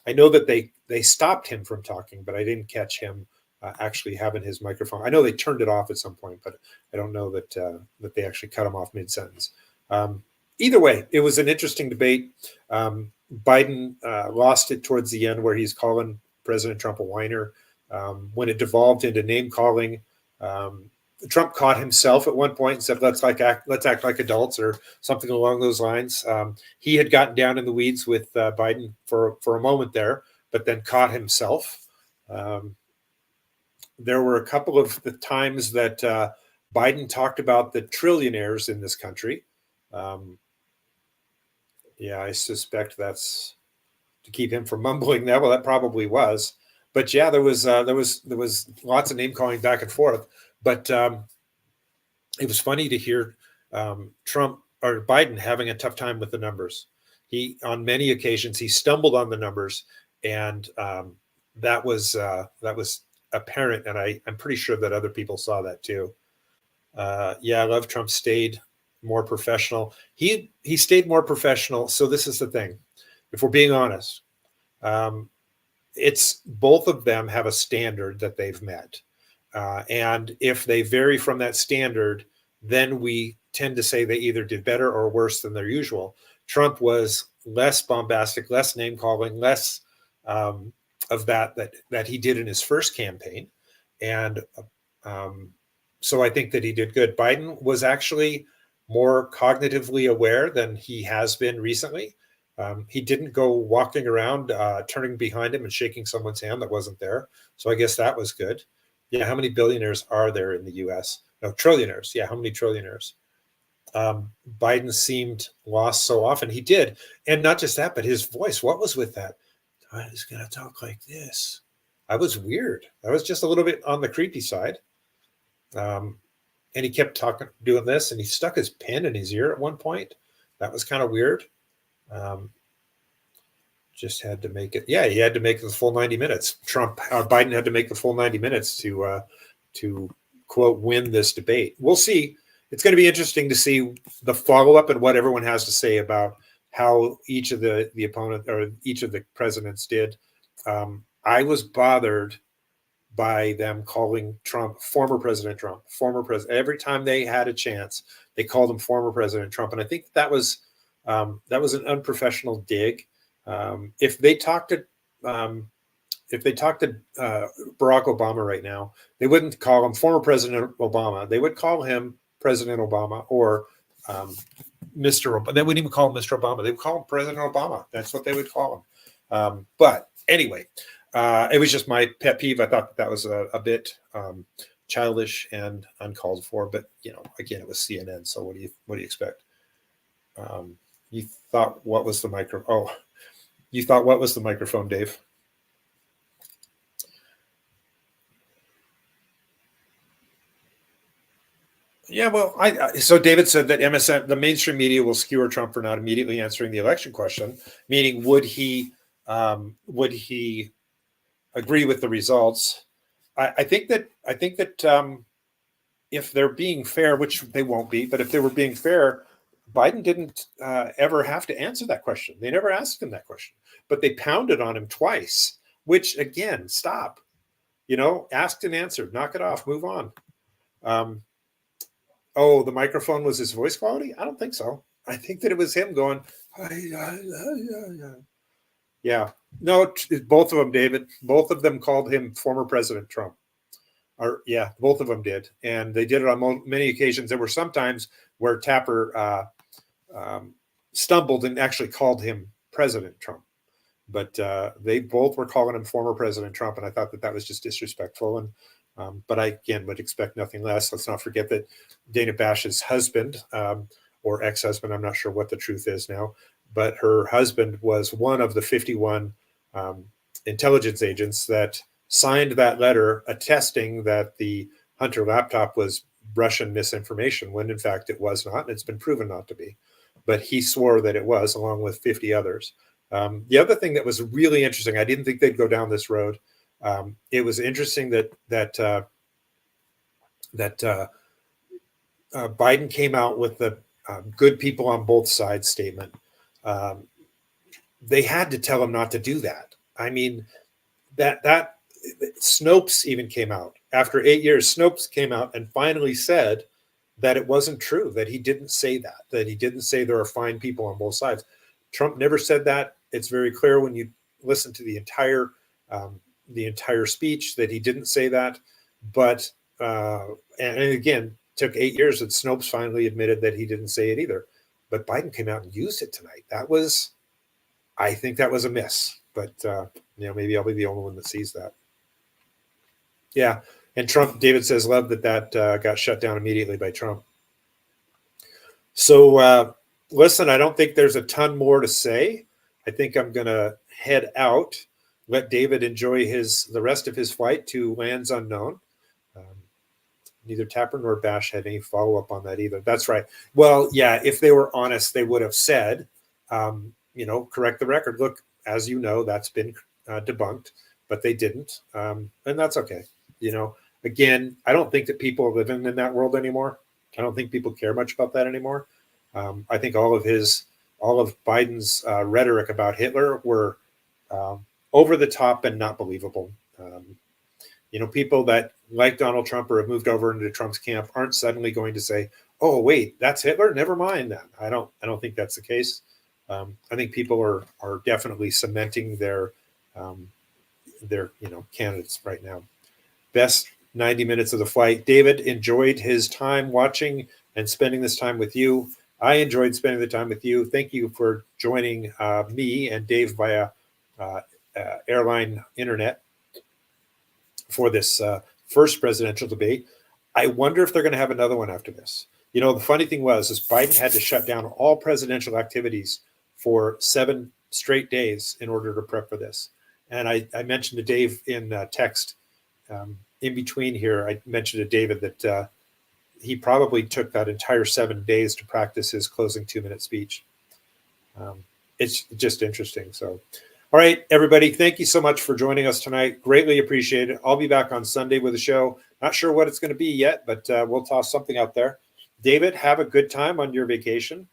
I know that they stopped him from talking, but I didn't catch him actually having his microphone. I know they turned it off at some point, but I don't know that they actually cut him off mid-sentence. Either way, it was an interesting debate. Biden lost it towards the end where he's calling President Trump a whiner. When it devolved into name calling, Trump caught himself at one point and said, let's act like adults, or something along those lines. He had gotten down in the weeds with Biden for a moment there, but then caught himself. There were a couple of the times that Biden talked about the trillionaires in this country. Yeah, I suspect that's to keep him from mumbling that. Well, that probably was. But yeah, there was lots of name calling back and forth. But it was funny to hear Trump or Biden having a tough time with the numbers. On many occasions he stumbled on the numbers, and that was apparent. And I'm pretty sure that other people saw that too. Yeah, I love Trump stayed more professional. He stayed more professional. So this is the thing. If we're being honest, it's both of them have a standard that they've met. And if they vary from that standard, then we tend to say they either did better or worse than their usual. Trump was less bombastic, less name calling, less of that he did in his first campaign. And So I think that he did good. Biden was actually more cognitively aware than he has been recently. He didn't go walking around, turning behind him and shaking someone's hand that wasn't there. So I guess that was good. Yeah, how many billionaires are there in the U.S.? No, trillionaires. Yeah, how many trillionaires? Biden seemed lost so often. He did. And not just that, but his voice. What was with that? I was going to talk like this. I was weird. I was just a little bit on the creepy side. And he kept talking, doing this, and he stuck his pen in his ear at one point. That was kind of weird. Just had to make it. Yeah, he had to make the full 90 minutes. Biden had to make the full 90 minutes to quote win this debate. We'll see. It's going to be interesting to see the follow up and what everyone has to say about how each of the opponent or each of the presidents did. I was bothered by them calling Trump former President Trump, former president. Every time they had a chance, they called him former President Trump, and I think that was an unprofessional dig. If they talked to Barack Obama right now, they wouldn't call him former President Obama. They would call him President Obama or Mr. Obama. They wouldn't even call him Mr. Obama. They would call him President Obama. That's what they would call him. But anyway, it was just my pet peeve. I thought that was a bit childish and uncalled for. But again, it was CNN. So what do you expect? You thought what was the micro? Oh, you thought what was the microphone, Dave? Yeah, well, so David said that MSN, the mainstream media, will skewer Trump for not immediately answering the election question, meaning would he agree with the results? I think that if they're being fair, which they won't be, but if they were being fair, Biden didn't ever have to answer that question. They never asked him that question, but they pounded on him twice. Which again, stop. Asked and answered. Knock it off. Move on. Oh, the microphone was his voice quality? I don't think so. I think that it was him going, yeah. No, both of them, David. Both of them called him former President Trump. Yeah, both of them did. And they did it on many occasions. There were some times where Tapper stumbled and actually called him President Trump. But they both were calling him former President Trump. And I thought that was just disrespectful. And but I, again, would expect nothing less. Let's not forget that Dana Bash's husband or ex-husband, I'm not sure what the truth is now, but her husband was one of the 51 intelligence agents that signed that letter attesting that the Hunter laptop was Russian misinformation, when in fact it was not, and it's been proven not to be. But he swore that it was, along with 50 others. The other thing that was really interesting, I didn't think they'd go down this road. It was interesting that Biden came out with the good people on both sides statement. They had to tell him not to do that. I mean, that Snopes even came out after 8 years. Snopes came out and finally said that it wasn't true, that he didn't say that he didn't say there are fine people on both sides. Trump never said that. It's very clear when you listen to the entire speech that he didn't say that. But and again, took 8 years, and Snopes finally admitted that he didn't say it either. But Biden came out and used it tonight. I think that was a miss. But maybe I'll be the only one that sees that. Yeah, and Trump, David says, love that got shut down immediately by Trump. So listen, I don't think there's a ton more to say. I think I'm going to head out. Let David enjoy the rest of his flight to lands unknown. Neither Tapper nor Bash had any follow-up on that either. That's right. Well, yeah, if they were honest, they would have said, correct the record. Look, as you know, that's been debunked, but they didn't. And that's okay. Again, I don't think that people are living in that world anymore. I don't think people care much about that anymore. I think all of Biden's rhetoric about Hitler were over the top and not believable. People that like Donald Trump or have moved over into Trump's camp aren't suddenly going to say, "Oh, wait, that's Hitler. Never mind that." I don't think that's the case. I think people are definitely cementing their candidates right now. Best 90 minutes of the flight. David enjoyed his time watching and spending this time with you. I enjoyed spending the time with you. Thank you for joining me and Dave via airline internet for this first presidential debate. I wonder if they're going to have another one after this. You know, the funny thing was Biden had to shut down all presidential activities for 7 straight days in order to prep for this. And I mentioned to Dave in text in between here, I mentioned to David that he probably took that entire 7 days to practice his closing 2-minute speech. It's just interesting. So, all right, everybody, thank you so much for joining us tonight. Greatly appreciate it. I'll be back on Sunday with a show. Not sure what it's going to be yet, but we'll toss something out there. David, have a good time on your vacation.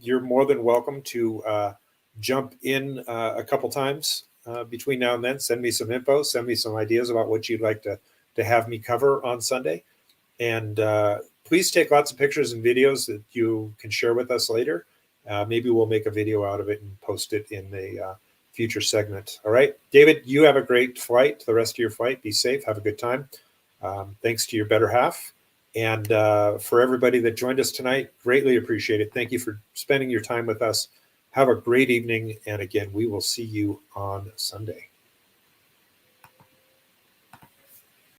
You're more than welcome to jump in a couple times between now and then. Send me some info, send me some ideas about what you'd like to have me cover on Sunday. And please take lots of pictures and videos that you can share with us later. Maybe we'll make a video out of it and post it in a future segment. All right, David, you have a great flight, the rest of your flight. Be safe, have a good time. Thanks to your better half. And for everybody that joined us tonight, greatly appreciate it. Thank you for spending your time with us. Have a great evening. And again, we will see you on Sunday.